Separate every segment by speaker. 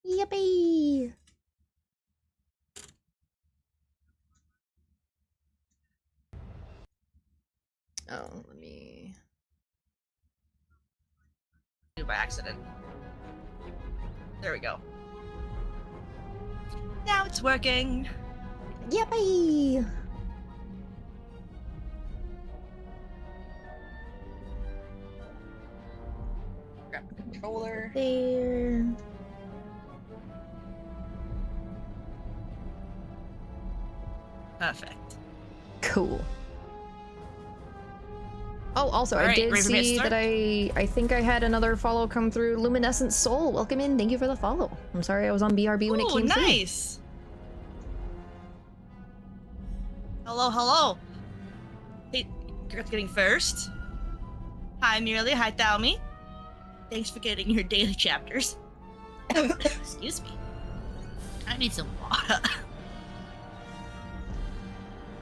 Speaker 1: Yippee! Oh, let me...
Speaker 2: Do by accident. There we go. Now it's working.
Speaker 1: Yippee!
Speaker 2: Grab the controller.
Speaker 1: There.
Speaker 2: Perfect.
Speaker 1: Cool. Oh, also, I
Speaker 2: Alright,
Speaker 1: did
Speaker 2: ready for me to
Speaker 1: see
Speaker 2: start?
Speaker 1: that I think I had another follow come through. Luminescent Soul, welcome in. Thank you for the follow. I'm sorry I was on BRB when it came through.
Speaker 2: Nice. Hello, hello. Hey, congrats getting first. Hi, Mirly. Hi, Thalmy. Thanks for getting your daily chapters. Excuse me. I need some water.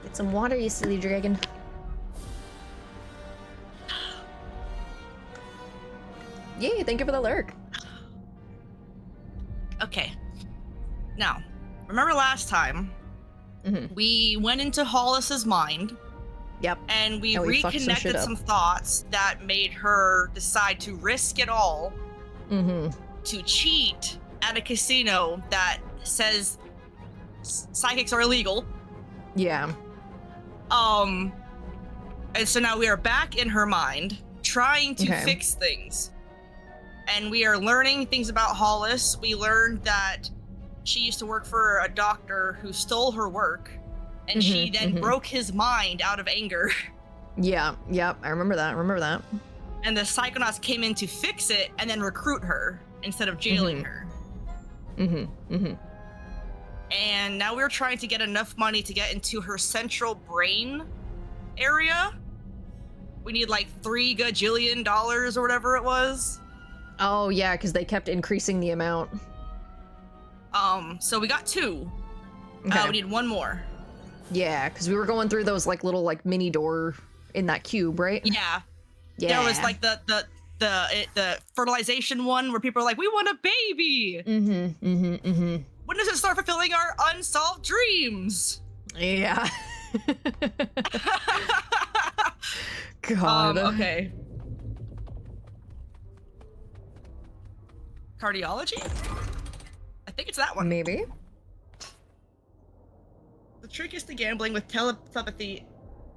Speaker 1: Get some water, you silly dragon. Yay, thank you for the lurk.
Speaker 2: Okay. Now, remember last time we went into Hollis's mind.
Speaker 1: Yep.
Speaker 2: And we
Speaker 1: we fucked some shit
Speaker 2: reconnected
Speaker 1: up.
Speaker 2: some thoughts that made her decide to risk it all to cheat at a casino that says psychics are illegal.
Speaker 1: Yeah.
Speaker 2: And so now we are back in her mind, trying to
Speaker 1: Okay.
Speaker 2: fix things. And we are learning things about Hollis. We learned that she used to work for a doctor who stole her work, and she then broke his mind out of anger.
Speaker 1: Yeah, yep, I remember that,
Speaker 2: And the Psychonauts came in to fix it and then recruit her instead of jailing her. And now we're trying to get enough money to get into her central brain area. We need like $3 gajillion or whatever it was.
Speaker 1: Oh yeah, because they kept increasing the amount.
Speaker 2: So we got 2.
Speaker 1: Okay.
Speaker 2: We need 1 more.
Speaker 1: Yeah, because we were going through those like little like mini door in that cube, right?
Speaker 2: Yeah.
Speaker 1: Yeah.
Speaker 2: There was like the fertilization one where people are like, we want a baby. When does it start fulfilling our unsolved dreams?
Speaker 1: Yeah. God.
Speaker 2: Okay. Cardiology? I think it's that one.
Speaker 1: Maybe.
Speaker 2: The trick is to gambling with telepathy.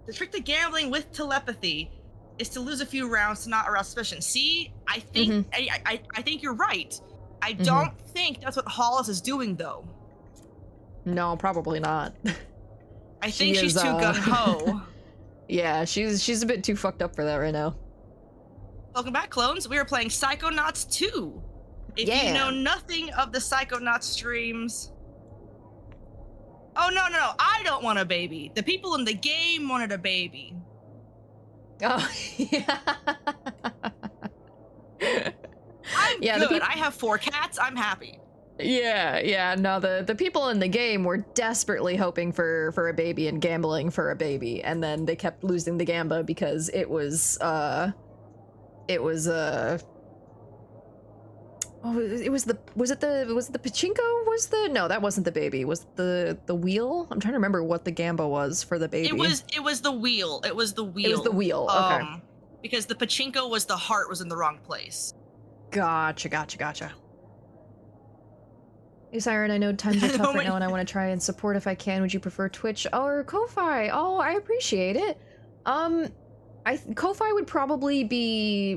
Speaker 2: The trick to gambling with telepathy is to lose a few rounds to not arouse suspicion. See, I think I think you're right. I don't think that's what Hollis is doing though.
Speaker 1: No, probably not.
Speaker 2: I think
Speaker 1: She
Speaker 2: she's
Speaker 1: is,
Speaker 2: too gung ho.
Speaker 1: Yeah, she's a bit too fucked up for that right now.
Speaker 2: Welcome back, clones. We are playing Psychonauts 2. If you know nothing of the Psychonauts streams... Oh, no, I don't want a baby. The people in the game wanted a baby.
Speaker 1: Oh, yeah.
Speaker 2: I'm
Speaker 1: Yeah,
Speaker 2: good. I have 4 cats. I'm happy.
Speaker 1: Yeah, no, the people in the game were desperately hoping for a baby and gambling for a baby, and then they kept losing the gamba because it was the pachinko was the no, that wasn't the baby. Was the wheel? I'm trying to remember what the gamba was for the baby.
Speaker 2: It was the wheel. It was the wheel.
Speaker 1: It was the wheel. Okay.
Speaker 2: Because the pachinko was the heart was in the wrong place.
Speaker 1: Gotcha. Hey Siren, I know times are tough right now and I want to try and support if I can. Would you prefer Twitch or Ko-Fi? Oh, I appreciate it. Ko-Fi would probably be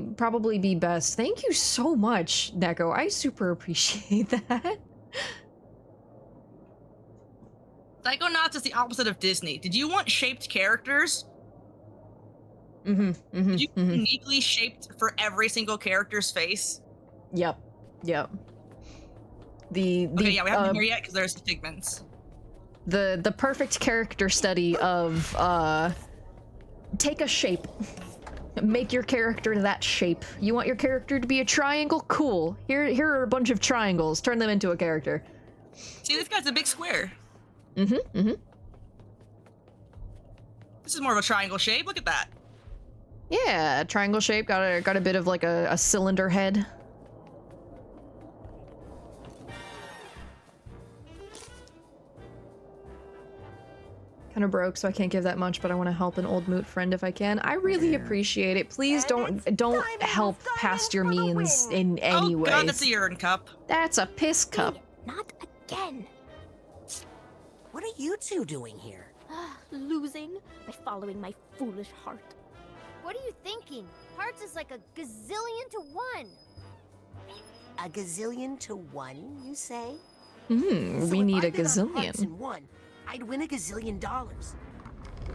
Speaker 1: best. Thank you so much, Neko. I super appreciate that.
Speaker 2: Psychonauts is the opposite of Disney. Did you want shaped characters? Did you uniquely shaped for every single character's face?
Speaker 1: Yep.
Speaker 2: Okay, yeah, we haven't been here yet because there's the figments.
Speaker 1: The perfect character study of take a shape. Make your character that shape. You want your character to be a triangle? Cool. Here are a bunch of triangles. Turn them into a character.
Speaker 2: See, this guy's a big square. This is more of a triangle shape. Look at that.
Speaker 1: Yeah, triangle shape. Got a bit of like a cylinder head. Kind of broke, so I can't give that much, but I want to help an old moot friend if I can. I really appreciate it. Please don't help past your means in any way.
Speaker 2: Oh god, that's a urine cup.
Speaker 1: That's a piss cup.
Speaker 3: Not again.
Speaker 4: What are you two doing here?
Speaker 3: Losing by following my foolish heart.
Speaker 5: What are you thinking? Hearts is like a gazillion to one.
Speaker 4: A gazillion to one, you say?
Speaker 1: Hmm, we need a
Speaker 4: If I bet on hearts
Speaker 1: gazillion.
Speaker 4: and one, I'd win $1 gazillion,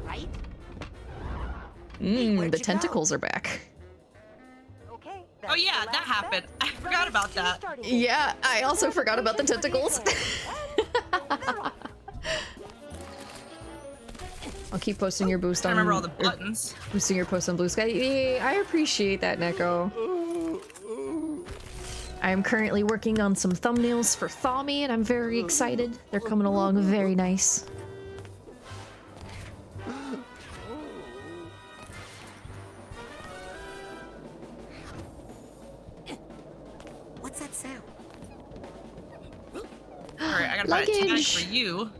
Speaker 4: right?
Speaker 1: Mmm,
Speaker 4: where'd
Speaker 1: the
Speaker 4: you go?
Speaker 1: tentacles are back.
Speaker 5: Okay.
Speaker 2: Oh yeah, that happened. I forgot about that.
Speaker 1: Yeah, I also forgot about the tentacles. I'll keep posting your boost
Speaker 2: I
Speaker 1: on.
Speaker 2: remember all the
Speaker 1: or
Speaker 2: buttons.
Speaker 1: boosting your post on Blue Sky. Yeah, I appreciate that, Neko. I am currently working on some thumbnails for Thawmy, and I'm very excited. They're coming along very nice.
Speaker 4: What's that sound?
Speaker 2: Alright, I gotta buy a tag
Speaker 1: Luggage.
Speaker 2: for you.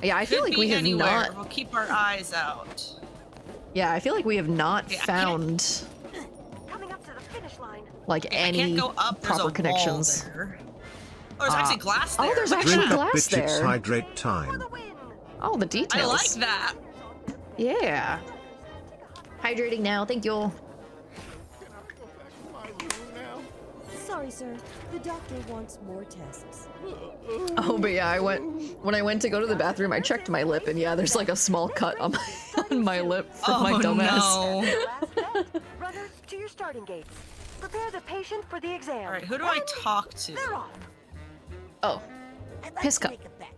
Speaker 1: Yeah, I feel
Speaker 2: Could
Speaker 1: like
Speaker 2: be
Speaker 1: we have
Speaker 2: anywhere.
Speaker 1: not.
Speaker 2: We'll keep our eyes out.
Speaker 1: Yeah, I feel like we have not
Speaker 2: Yeah, I can't-
Speaker 1: found
Speaker 5: Coming up to the finish line.
Speaker 1: like
Speaker 2: Okay, I can't
Speaker 1: any
Speaker 2: go up. There's
Speaker 1: proper
Speaker 2: a
Speaker 1: connections.
Speaker 2: Wall there. Oh, there's actually glass there.
Speaker 1: Oh, there's
Speaker 2: Look at
Speaker 1: actually
Speaker 2: that.
Speaker 1: glass there.
Speaker 6: Hydrate time.
Speaker 1: Oh, the
Speaker 2: I
Speaker 1: details.
Speaker 2: like that.
Speaker 1: Yeah. Hydrating now, thank you.
Speaker 7: Sorry, sir. The doctor wants more tests.
Speaker 1: Oh, but yeah, when I went to go to the bathroom, I checked my lip, and yeah, there's like a small cut on my lip from my dumbass.
Speaker 2: No.
Speaker 5: Last bet. Runners to your starting gates. Prepare the patient for the exam.
Speaker 2: Alright, who do I talk to?
Speaker 5: They're off.
Speaker 1: Oh,
Speaker 4: I'd like
Speaker 1: Piss
Speaker 4: to
Speaker 1: cup.
Speaker 4: make a bet.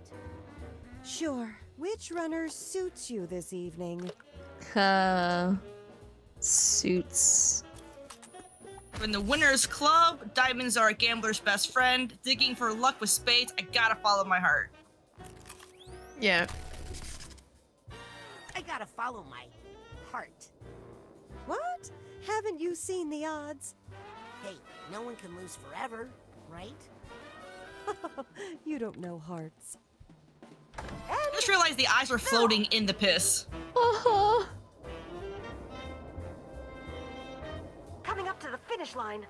Speaker 7: Sure. Which runner suits you this evening?
Speaker 1: Suits.
Speaker 2: In the winner's club, diamonds are a gambler's best friend. Digging for luck with spades, I gotta follow my heart.
Speaker 1: Yeah.
Speaker 4: I gotta follow my heart.
Speaker 7: What? Haven't you seen the odds?
Speaker 4: Hey, no one can lose forever, right?
Speaker 7: You don't know hearts.
Speaker 2: I just realized the eyes were floating in the piss.
Speaker 1: Uh-huh.
Speaker 5: Coming up to the finish line.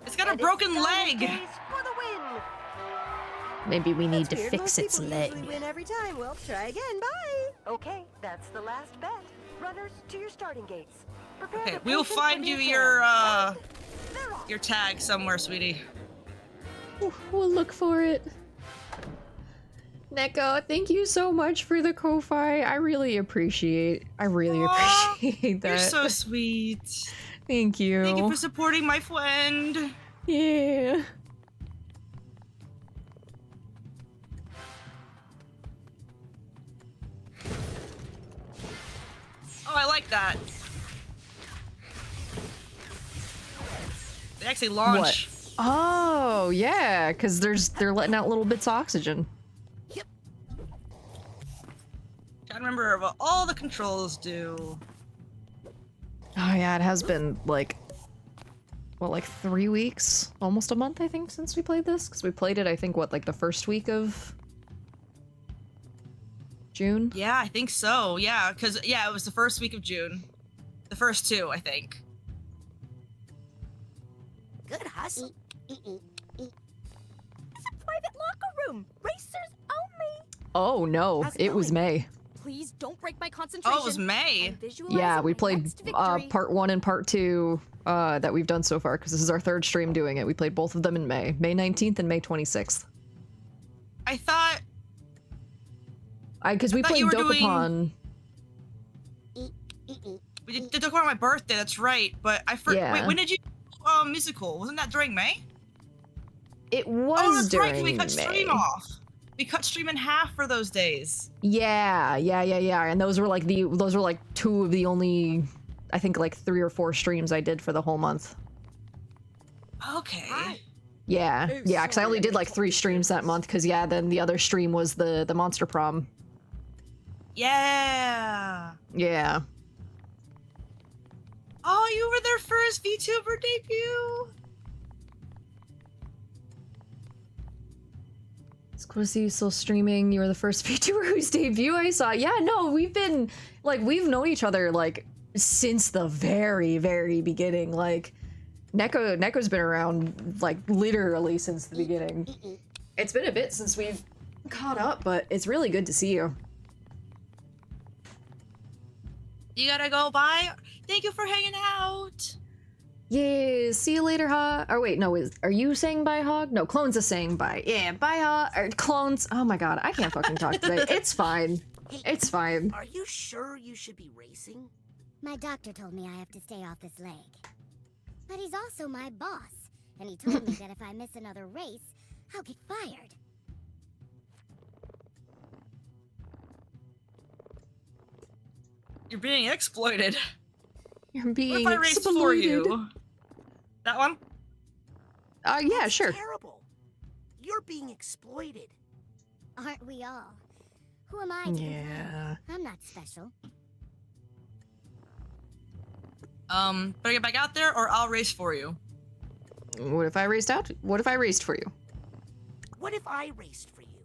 Speaker 2: It's got a
Speaker 5: And
Speaker 2: broken
Speaker 5: it's Diamond
Speaker 2: leg.
Speaker 5: Days for the win.
Speaker 1: Maybe we need to
Speaker 7: That's weird.
Speaker 1: fix
Speaker 7: Most
Speaker 1: its
Speaker 7: people
Speaker 1: leg.
Speaker 7: usually win every time. Well, try again. Bye.
Speaker 5: Okay, that's the last bet. Runners to your starting gates. Prepare
Speaker 2: Okay,
Speaker 5: the
Speaker 2: we'll
Speaker 5: patient for
Speaker 2: find
Speaker 5: the
Speaker 2: you
Speaker 5: exam. They're off.
Speaker 2: your tag somewhere, sweetie.
Speaker 1: We'll look for it. Neko, thank you so much for the Ko-Fi. I really appreciate
Speaker 2: Aw,
Speaker 1: that.
Speaker 2: You're so sweet.
Speaker 1: Thank you.
Speaker 2: Thank you for supporting my friend.
Speaker 1: Yeah.
Speaker 2: Oh, I like that. They actually launch.
Speaker 1: Oh, yeah, because they're letting out little bits of oxygen.
Speaker 2: Gotta remember what all the controls do.
Speaker 1: Oh yeah, it has been like, what, like 3 weeks? Almost a month, I think, since we played this? Because we played it, I think, what, like the first week of June?
Speaker 2: Yeah, I think so. Yeah, because, yeah, it was the first week of June. The first two, I think.
Speaker 4: Good hustle.
Speaker 3: Private locker room. Racers only.
Speaker 1: Oh no,
Speaker 7: How's it
Speaker 1: it was
Speaker 7: going?
Speaker 1: May.
Speaker 3: Please don't break my concentration.
Speaker 2: Oh, it was May.
Speaker 3: I'm visualizing
Speaker 1: Yeah, we
Speaker 3: my
Speaker 1: played
Speaker 3: next victory.
Speaker 1: part 1 and part 2 that we've done so far, because this is our third stream doing it. We played both of them in May. May 19th and May 26th.
Speaker 2: I thought...
Speaker 1: Because we
Speaker 2: thought
Speaker 1: played
Speaker 2: you were doing-
Speaker 1: Dokapon.
Speaker 2: We did the on my birthday, that's right. But I
Speaker 1: Yeah.
Speaker 2: Wait, when did you musical? Wasn't that during May?
Speaker 1: It
Speaker 2: Oh,
Speaker 1: was
Speaker 2: that's right, 'cause
Speaker 1: during
Speaker 2: we cut stream
Speaker 1: May.
Speaker 2: off. We cut stream in half for those days.
Speaker 1: Yeah. And those were like two of the only, I think, like 3 or 4 streams I did for the whole month.
Speaker 2: Okay.
Speaker 1: Yeah, because I only did like 3 streams that month, because yeah, then the other stream was the Monster Prom.
Speaker 2: Yeah.
Speaker 1: Yeah.
Speaker 2: Oh, you were their first VTuber debut?
Speaker 1: It's cool to see you still streaming. You were the first VTuber whose debut I saw. Yeah, no, we've been, like, we've known each other, like, since the very, very beginning. Like, Neko's been around, like, literally since the beginning. It's been a bit since we've caught up, but it's really good to see you.
Speaker 2: You gotta go, bye. Thank you for hanging out.
Speaker 1: Yeah, see you later, Hog. Or wait, no, are you saying bye, Hog? No, Clones is saying bye. Yeah, bye, Hog. Or Clones. Oh my god, I can't fucking talk today. It's fine. It's fine.
Speaker 4: Are you sure you should be racing?
Speaker 6: My doctor told me I have to stay off this leg. But he's also my boss, and he told me that if I miss another race, I'll get fired.
Speaker 2: You're being exploited.
Speaker 1: You're being
Speaker 2: What if I race for you? That one?
Speaker 1: Yeah,
Speaker 4: That's
Speaker 1: sure.
Speaker 4: Terrible. You're being exploited.
Speaker 6: Aren't we all? Who am I to
Speaker 1: Yeah.
Speaker 6: I'm not special.
Speaker 2: Better get back out there or I'll race for you.
Speaker 1: What if I raced out? What if I raced for you?
Speaker 4: What if I raced for you?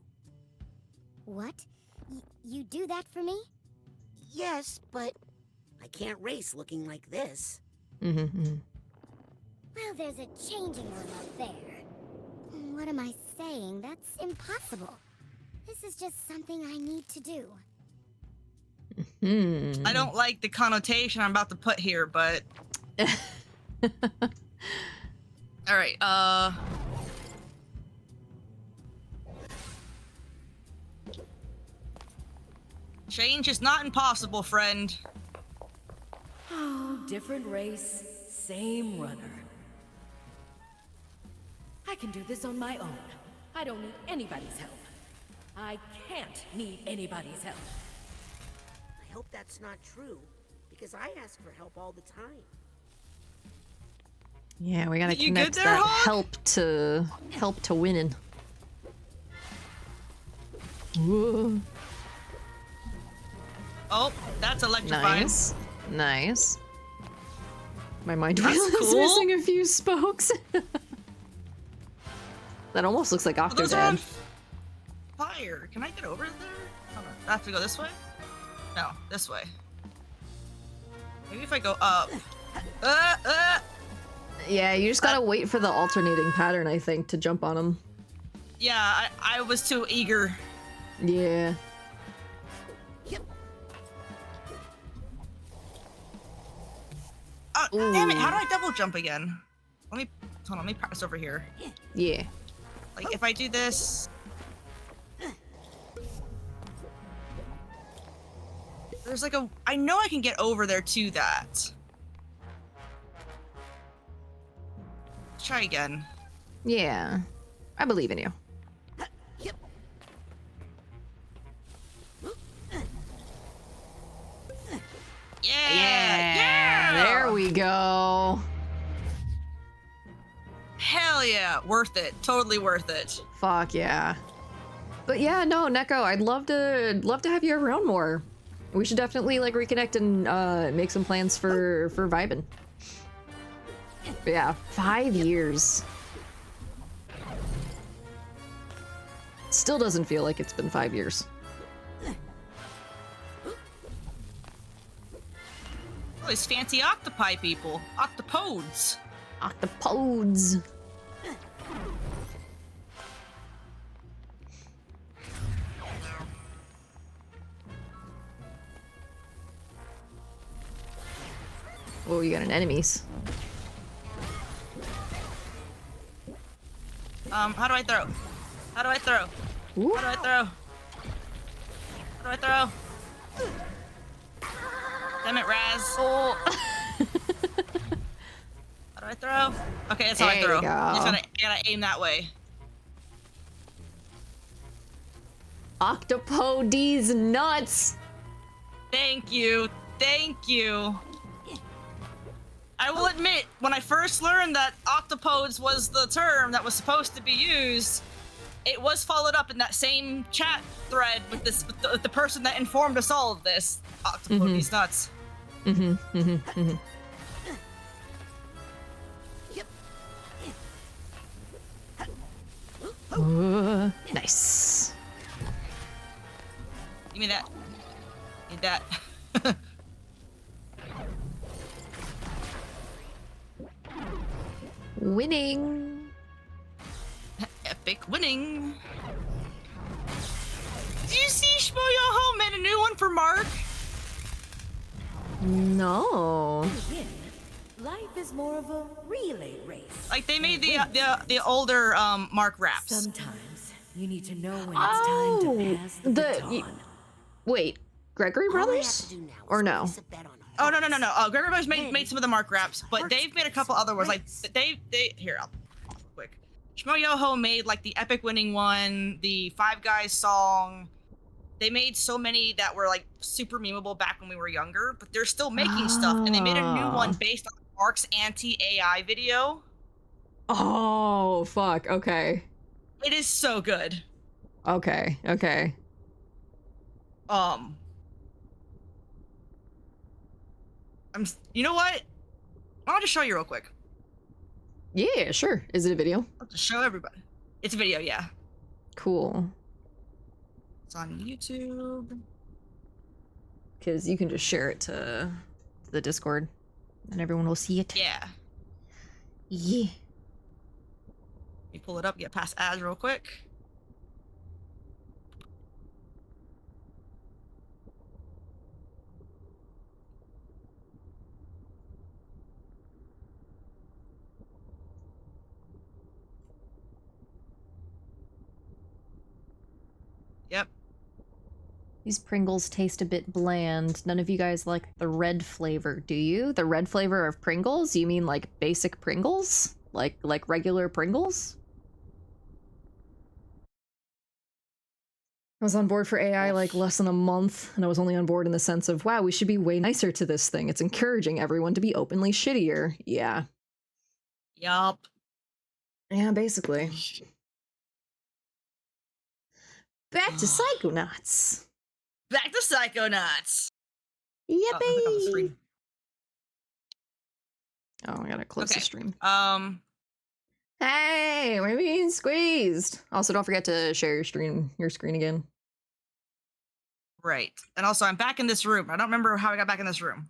Speaker 6: What? You do that for me?
Speaker 4: Yes, but I can't race looking like this.
Speaker 1: Mm-hmm.
Speaker 6: Well, there's a changing room up there. What am I saying? That's impossible. This is just something I need to do.
Speaker 1: Hmm.
Speaker 2: I don't like the connotation I'm about to put here, but... Alright, change is not impossible, friend.
Speaker 8: Oh, different race, same runner. I can do this on my own. I don't need anybody's help. I can't need anybody's help.
Speaker 4: I hope that's not true, because I ask for help all the time.
Speaker 1: Yeah, we gotta
Speaker 2: You
Speaker 1: connect
Speaker 2: good there,
Speaker 1: that
Speaker 2: Hog?
Speaker 1: help to winning. Whoa.
Speaker 2: Oh, that's electrifying.
Speaker 1: Nice. Nice. My mind wheel
Speaker 2: That's
Speaker 1: is
Speaker 2: cool.
Speaker 1: missing a few spokes. That almost looks like
Speaker 2: Those are on
Speaker 1: Octodad.
Speaker 2: fire. Can I get over there? Hold on. I have to go this way? No, this way. Maybe if I go up.
Speaker 1: Yeah, you just gotta wait for the alternating pattern, I think, to jump on them.
Speaker 2: Yeah, I was too eager.
Speaker 1: Yeah.
Speaker 2: Oh, damn it, how do I double jump again? Hold on, let me practice over here.
Speaker 1: Yeah.
Speaker 2: Like, if I do this... There's like a... I know I can get over there to that. Let's try again.
Speaker 1: Yeah. I believe in you.
Speaker 2: Yeah!
Speaker 1: There we go.
Speaker 2: Hell yeah! Worth it. Totally worth it.
Speaker 1: Fuck yeah. But yeah, no, Neko, I'd love to have you around more. We should definitely like reconnect and make some plans for vibing. But yeah, 5 years. Still doesn't feel like it's been 5 years.
Speaker 2: Oh, these fancy octopi people. Octopodes.
Speaker 1: Octopodes. Oh, you got an enemies.
Speaker 2: How do I throw? How do I throw?
Speaker 1: Ooh.
Speaker 2: How do I throw? How do I throw? Damn it, Raz.
Speaker 1: Oh.
Speaker 2: How do I throw? Okay, that's how I
Speaker 1: There
Speaker 2: throw.
Speaker 1: you go.
Speaker 2: Just gotta aim that way.
Speaker 1: Octopodes nuts.
Speaker 2: Thank you. Thank you. I will admit, when I first learned that octopodes was the term that was supposed to be used, it was followed up in that same chat thread with the person that informed us all of this. Octopodes nuts.
Speaker 1: Nice.
Speaker 2: Give me that. Need that.
Speaker 1: Winning.
Speaker 2: Epic winning. Did you see Shmoyoho made a new one for Mark?
Speaker 1: No.
Speaker 8: Again, life is more of a relay race.
Speaker 2: Like they made the older Mark raps.
Speaker 8: Sometimes you need to know when it's time to pass the baton.
Speaker 1: Wait, Gregory
Speaker 4: All I have
Speaker 1: Brothers?
Speaker 4: to do now is
Speaker 1: Or no?
Speaker 4: place a bet on
Speaker 2: Oh no.
Speaker 4: hearts.
Speaker 2: Gregory Brothers made some of the Mark raps, but
Speaker 4: Mark's
Speaker 2: they've made a couple other ones. Like they here I'll quick. Shmoyoho made like the epic winning one, the Five Guys song. They made so many that were like super memeable back when we were younger, but they're still making stuff, and they made a new one based on Mark's anti-AI video.
Speaker 1: Oh, fuck. Okay.
Speaker 2: It is so good.
Speaker 1: Okay.
Speaker 2: You know what? I'll just show you real quick.
Speaker 1: Yeah, sure. Is it a video?
Speaker 2: I'll just show everybody. It's a video, yeah.
Speaker 1: Cool.
Speaker 2: It's on YouTube.
Speaker 1: Because you can just share it to the Discord, and everyone will see it.
Speaker 2: Yeah.
Speaker 1: Yeah.
Speaker 2: Let me pull it up, get past ads real quick. Yep.
Speaker 1: These Pringles taste a bit bland. None of you guys like the red flavor, do you? The red flavor of Pringles? You mean like basic Pringles? Like regular Pringles? I was on board for AI like less than a month, and I was only on board in the sense of, wow, we should be way nicer to this thing. It's encouraging everyone to be openly shittier. Yeah.
Speaker 2: Yup.
Speaker 1: Yeah, basically. Back to Psychonauts.
Speaker 2: Back to Psychonauts.
Speaker 1: Yippee! Oh, I gotta close the stream. Hey, we're being squeezed. Also, don't forget to share your screen again.
Speaker 2: Right. And also, I'm back in this room. I don't remember how I got back in this room.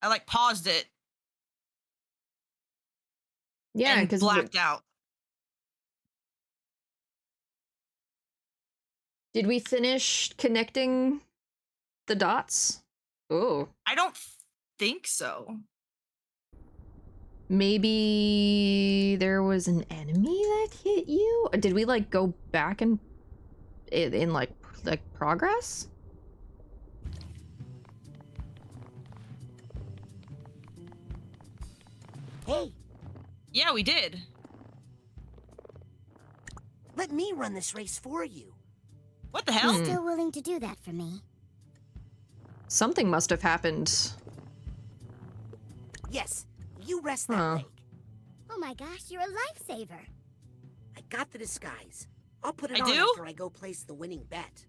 Speaker 2: I like paused it.
Speaker 1: Yeah,
Speaker 2: and
Speaker 1: because
Speaker 2: blacked out.
Speaker 1: Did we finish connecting the dots? Oh.
Speaker 2: I don't think so.
Speaker 1: Maybe there was an enemy that hit you? Did we like go back and in like progress?
Speaker 4: Hey,
Speaker 2: Yeah, we did.
Speaker 4: let me run this race for you.
Speaker 2: What the hell?
Speaker 6: Still willing to do that for me?
Speaker 1: Something must have happened.
Speaker 4: Yes, you rest that
Speaker 1: Huh.
Speaker 4: leg.
Speaker 6: Oh my gosh, you're a lifesaver.
Speaker 4: I got the disguise. I'll put it
Speaker 2: I
Speaker 4: on
Speaker 2: do?
Speaker 4: after I go place the winning bet.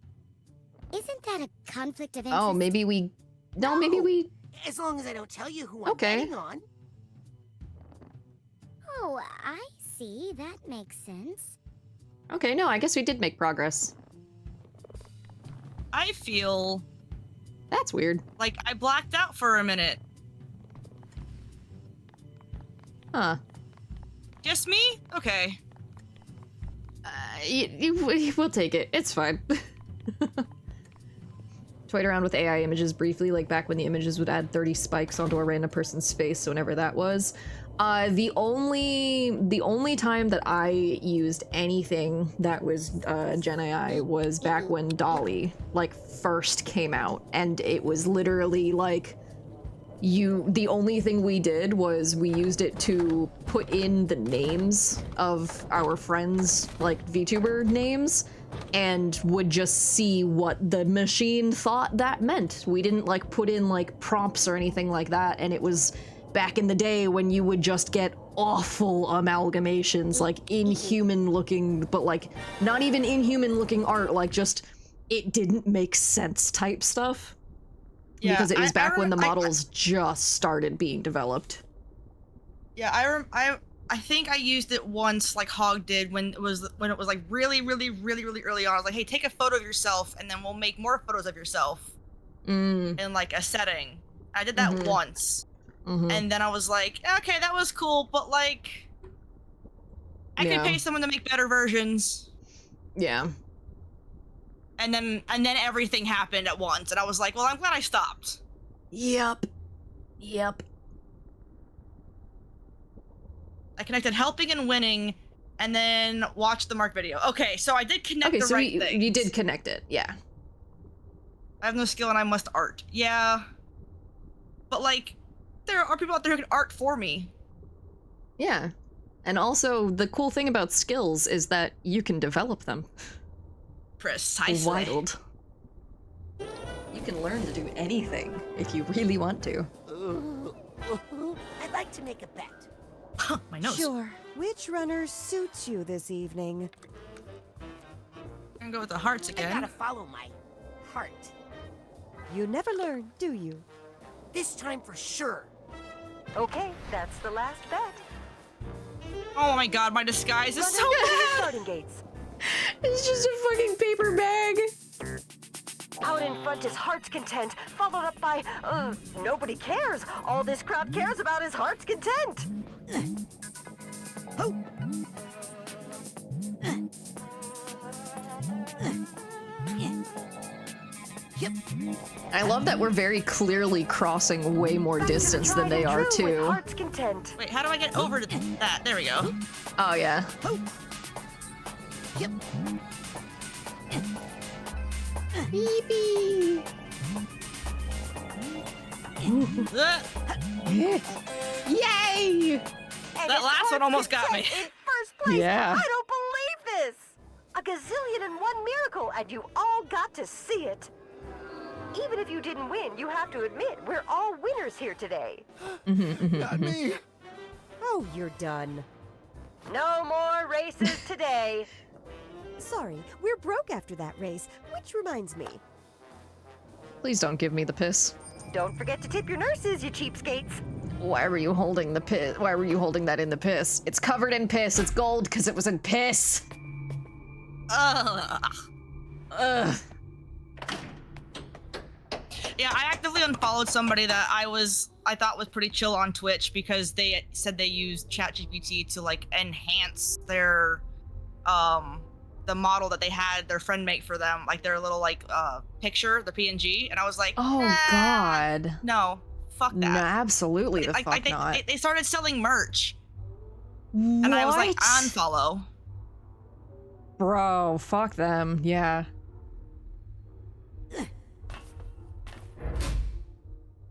Speaker 6: Isn't that a conflict of interest?
Speaker 1: Oh, maybe we... No, maybe we...
Speaker 4: As long as I don't tell you who I'm
Speaker 1: Okay.
Speaker 4: betting on.
Speaker 6: Oh, I see. That makes sense.
Speaker 1: Okay, no, I guess we did make progress.
Speaker 2: I feel
Speaker 1: That's weird.
Speaker 2: like I blacked out for a minute.
Speaker 1: Huh.
Speaker 2: Just me? Okay.
Speaker 1: We'll take it. It's fine. Toyed around with AI images briefly, like back when the images would add 30 spikes onto a random person's face, whenever that was. The only time that I used anything that was Gen AI was back when Dolly like first came out, and it was literally like the only thing we did was we used it to put in the names of our friends, like VTuber names, and would just see what the machine thought that meant. We didn't like put in like prompts or anything like that, and it was back in the day when you would just get awful amalgamations, like inhuman looking, but like not even inhuman looking art, like just it didn't make sense type stuff.
Speaker 2: Yeah,
Speaker 1: because it was back when the
Speaker 2: I
Speaker 1: models just started being developed.
Speaker 2: Yeah, I think I used it once, like Hog did, when it was like really early on. I was like, hey, take a photo of yourself, and then we'll make more photos of yourself in like a setting. I did that once, and then I was like, okay, that was cool, but like, I could pay someone to make better versions.
Speaker 1: Yeah.
Speaker 2: And then everything happened at once, and I was like, well, I'm glad I stopped.
Speaker 1: Yep.
Speaker 2: I connected helping and winning, and then watched the Mark video. Okay, so I did connect the right thing.
Speaker 1: You did connect it, yeah.
Speaker 2: I have no skill and I must art. Yeah. But like, there are people out there who can art for me.
Speaker 1: Yeah. And also, the cool thing about skills is that you can develop them.
Speaker 2: Precisely.
Speaker 1: Wild. You can learn to do anything if you really want to.
Speaker 4: I'd like to make a bet.
Speaker 2: My nose.
Speaker 7: Sure. Which runner suits you this evening?
Speaker 2: I'm gonna go with the hearts
Speaker 4: I
Speaker 2: again.
Speaker 4: gotta follow my heart.
Speaker 7: You never learn, do you?
Speaker 4: This time for sure.
Speaker 5: Okay, that's the last bet.
Speaker 2: Oh my god, my disguise is
Speaker 5: Runners
Speaker 2: so
Speaker 5: to your
Speaker 2: bad!
Speaker 5: starting gates.
Speaker 1: It's just a fucking paper bag.
Speaker 5: Out in front is Heart's Content, followed up by, nobody cares. All this crowd cares about is Heart's Content.
Speaker 1: I love that we're very clearly crossing way more distance than they are,
Speaker 5: Tried and true with
Speaker 1: too.
Speaker 5: Heart's Content.
Speaker 2: Wait, how do I get over to that? There we go.
Speaker 1: Oh, yeah. Beep. Yay!
Speaker 5: And
Speaker 2: That
Speaker 5: it's
Speaker 2: last one
Speaker 5: Heart's
Speaker 2: almost got
Speaker 5: Content
Speaker 2: me.
Speaker 5: in first place.
Speaker 1: Yeah.
Speaker 5: I don't believe this. A gazillion and one miracle, and you all got to see it. Even if you didn't win, you have to admit we're all winners here today.
Speaker 9: Not me.
Speaker 7: Oh, you're done.
Speaker 5: No more races today.
Speaker 7: Sorry, we're broke after that race, which reminds me.
Speaker 1: Please don't give me the piss.
Speaker 5: Don't forget to tip your nurses, you cheapskates.
Speaker 1: Why were you holding the piss? Why were you holding that in the piss? It's covered in piss. It's gold because it was in piss.
Speaker 2: Ugh.
Speaker 1: Ugh.
Speaker 2: Yeah, I actively unfollowed somebody that I thought was pretty chill on Twitch because they said they used ChatGPT to like enhance their the model that they had their friend make for them, like their little like picture, the PNG, and I was like,
Speaker 1: Oh, God.
Speaker 2: no, fuck that.
Speaker 1: No, absolutely the
Speaker 2: Like,
Speaker 1: fuck not.
Speaker 2: they started selling merch, and I was like,
Speaker 1: What?
Speaker 2: unfollow.
Speaker 1: Bro, fuck them. Yeah.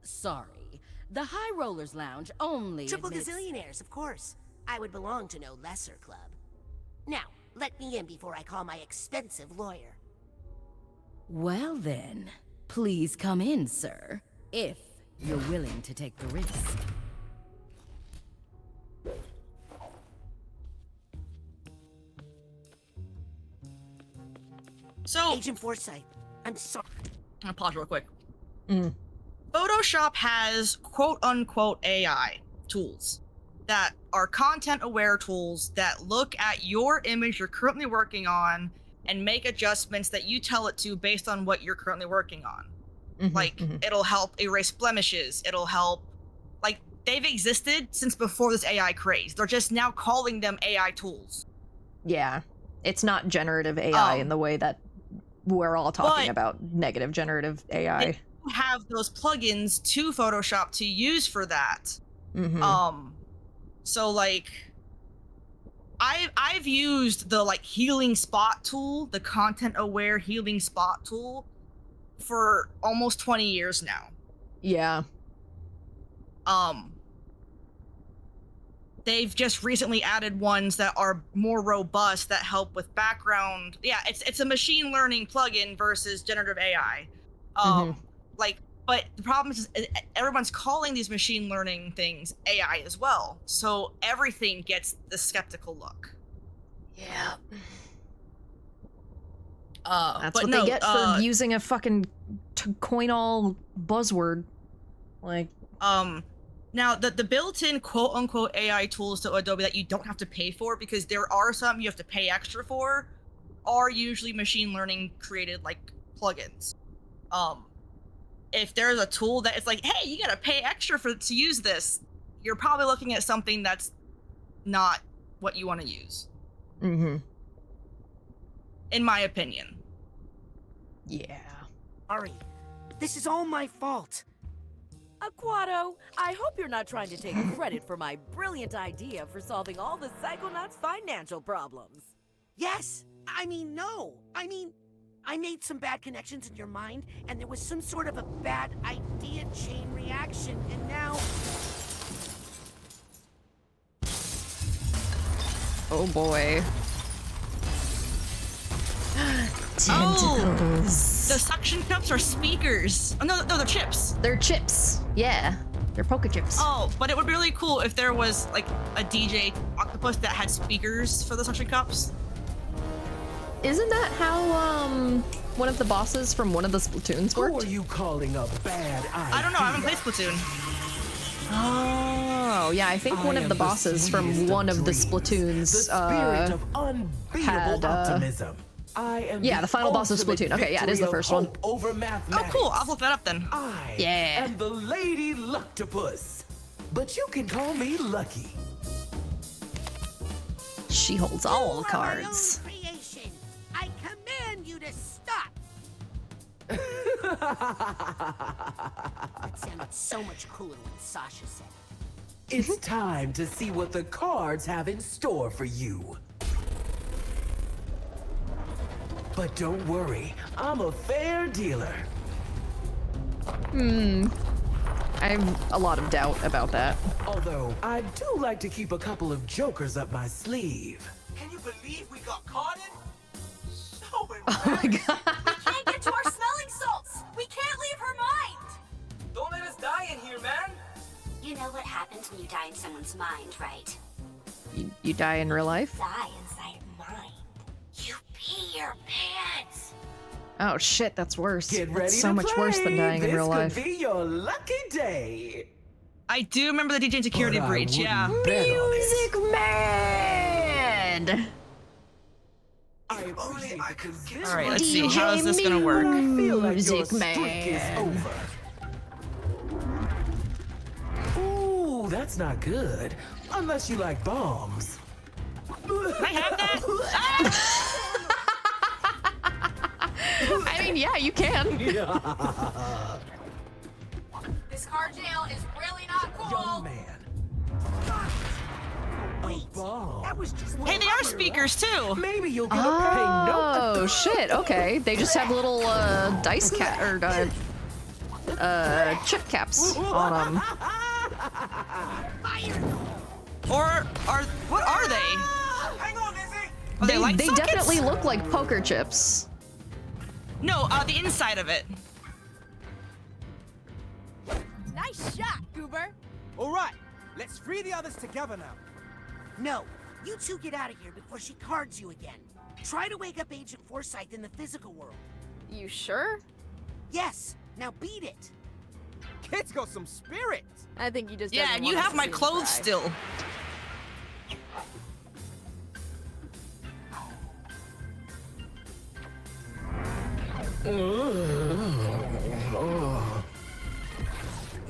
Speaker 8: Sorry. The High Rollers Lounge only
Speaker 4: Triple
Speaker 8: admits...
Speaker 4: gazillionaires, of course. I would belong to no lesser club. Now, let me in before I call my expensive lawyer.
Speaker 8: Well then, please come in, sir, if you're willing to take the risk.
Speaker 2: So,
Speaker 4: Agent Forsyth, I'm sorry.
Speaker 2: I'm gonna pause real quick. Photoshop has quote-unquote AI tools that are content-aware tools that look at your image you're currently working on and make adjustments that you tell it to based on what you're currently working on. It'll help erase blemishes. It'll help, like, they've existed since before this AI craze. They're just now calling them AI tools.
Speaker 1: Yeah. It's not generative AI in the way that we're all talking about negative generative AI.
Speaker 2: They have those plugins to Photoshop to use for that. So like I've used the like healing spot tool, the content aware healing spot tool for almost 20 years now.
Speaker 1: Yeah.
Speaker 2: They've just recently added ones that are more robust that help with background. Yeah, it's a machine learning plugin versus generative AI. But the problem is everyone's calling these machine learning things AI as well. So everything gets the skeptical look.
Speaker 1: Yeah.
Speaker 2: but
Speaker 1: That's what
Speaker 2: no,
Speaker 1: they get for using a fucking coin all buzzword. Like,
Speaker 2: Now, the built-in quote-unquote AI tools to Adobe that you don't have to pay for, because there are some you have to pay extra for, are usually machine learning created like plugins. If there's a tool that it's like, hey, you gotta pay extra to use this, you're probably looking at something that's not what you want to use.
Speaker 1: Mm-hmm.
Speaker 2: In my opinion.
Speaker 1: Yeah.
Speaker 4: Sorry, this is all my fault.
Speaker 8: Aquato, I hope you're not trying to take credit for my brilliant idea for solving all the Psychonauts' financial problems.
Speaker 4: Yes, I mean, no. I mean, I made some bad connections in your mind, and there was some sort of a bad idea chain reaction, and now...
Speaker 1: Oh boy.
Speaker 2: Oh,
Speaker 1: Tentacles.
Speaker 2: the suction cups are speakers. Oh, no, they're chips.
Speaker 1: They're chips. Yeah. They're poker chips.
Speaker 2: Oh, but it would be really cool if there was like a DJ octopus that had speakers for the suction cups.
Speaker 1: Isn't that how one of the bosses from one of the Splatoons worked?
Speaker 9: Who are you calling a bad idea?
Speaker 2: I don't know, I haven't played Splatoon.
Speaker 1: Oh, yeah, I think one of the bosses from one of the Splatoons
Speaker 9: the spirit of unbeatable optimism.
Speaker 1: Yeah, the final boss of Splatoon. Okay, yeah, it is the first one.
Speaker 9: Over mathematics.
Speaker 2: Oh, cool, I'll look that up then.
Speaker 9: I
Speaker 1: Yeah.
Speaker 9: am the Lady Luctopus, but you can call me Lucky.
Speaker 1: She holds all the
Speaker 4: You are
Speaker 1: cards.
Speaker 4: my own creation. I command you to stop. That sounded so much cooler when Sasha said it.
Speaker 9: It's time to see what the cards have in store for you. But don't worry, I'm a fair dealer.
Speaker 1: I have a lot of doubt about that.
Speaker 9: Although, I do like to keep a couple of jokers up my sleeve.
Speaker 10: Can you believe we got caught in? So
Speaker 1: Oh my god.
Speaker 3: We can't get to our smelling salts! We can't leave her mind!
Speaker 10: Don't let us die in here, man.
Speaker 6: You know what happens when you die in someone's mind, right?
Speaker 1: You die in real life?
Speaker 6: Die inside mine. You pee your pants.
Speaker 1: Oh shit, that's worse.
Speaker 9: Get ready
Speaker 1: That's so
Speaker 9: to
Speaker 1: much
Speaker 9: play.
Speaker 1: worse than dying in real life.
Speaker 9: This could be your lucky day.
Speaker 2: I do remember the DJ security
Speaker 9: But I
Speaker 2: breach, yeah.
Speaker 9: wouldn't bet on it.
Speaker 1: Music Man!
Speaker 9: I only I could get
Speaker 2: All right, let's see. How is this gonna work?
Speaker 9: I feel like your
Speaker 1: Music
Speaker 9: streak is
Speaker 1: Man.
Speaker 9: over. Ooh, that's not good. Unless you like bombs.
Speaker 2: Can I have that?
Speaker 1: I mean, yeah, you can.
Speaker 3: This car jail is really not
Speaker 9: Young
Speaker 3: cool!
Speaker 9: man.
Speaker 4: Wait,
Speaker 9: Bomb.
Speaker 4: that was just
Speaker 2: Hey, they are speakers too.
Speaker 9: Maybe you'll get a pay
Speaker 1: Oh shit, okay. They just have little dice cat or chip caps on them.
Speaker 2: Or what are they?
Speaker 10: Hang on, Izzy.
Speaker 2: Are they light
Speaker 1: They
Speaker 2: sockets?
Speaker 1: definitely look like poker chips.
Speaker 2: No, the inside of it.
Speaker 3: Nice shot, Goober!
Speaker 10: All right, let's free the others together now.
Speaker 4: No, you two get out of here before she cards you again. Try to wake up Agent Forsyth in the physical world.
Speaker 3: You sure?
Speaker 4: Yes, now beat it.
Speaker 10: Kid's got some spirit.
Speaker 3: I think you just
Speaker 2: Yeah,
Speaker 3: doesn't
Speaker 2: and you
Speaker 3: want us
Speaker 2: have
Speaker 3: to
Speaker 2: my
Speaker 3: see him
Speaker 2: clothes
Speaker 3: cry.
Speaker 2: still.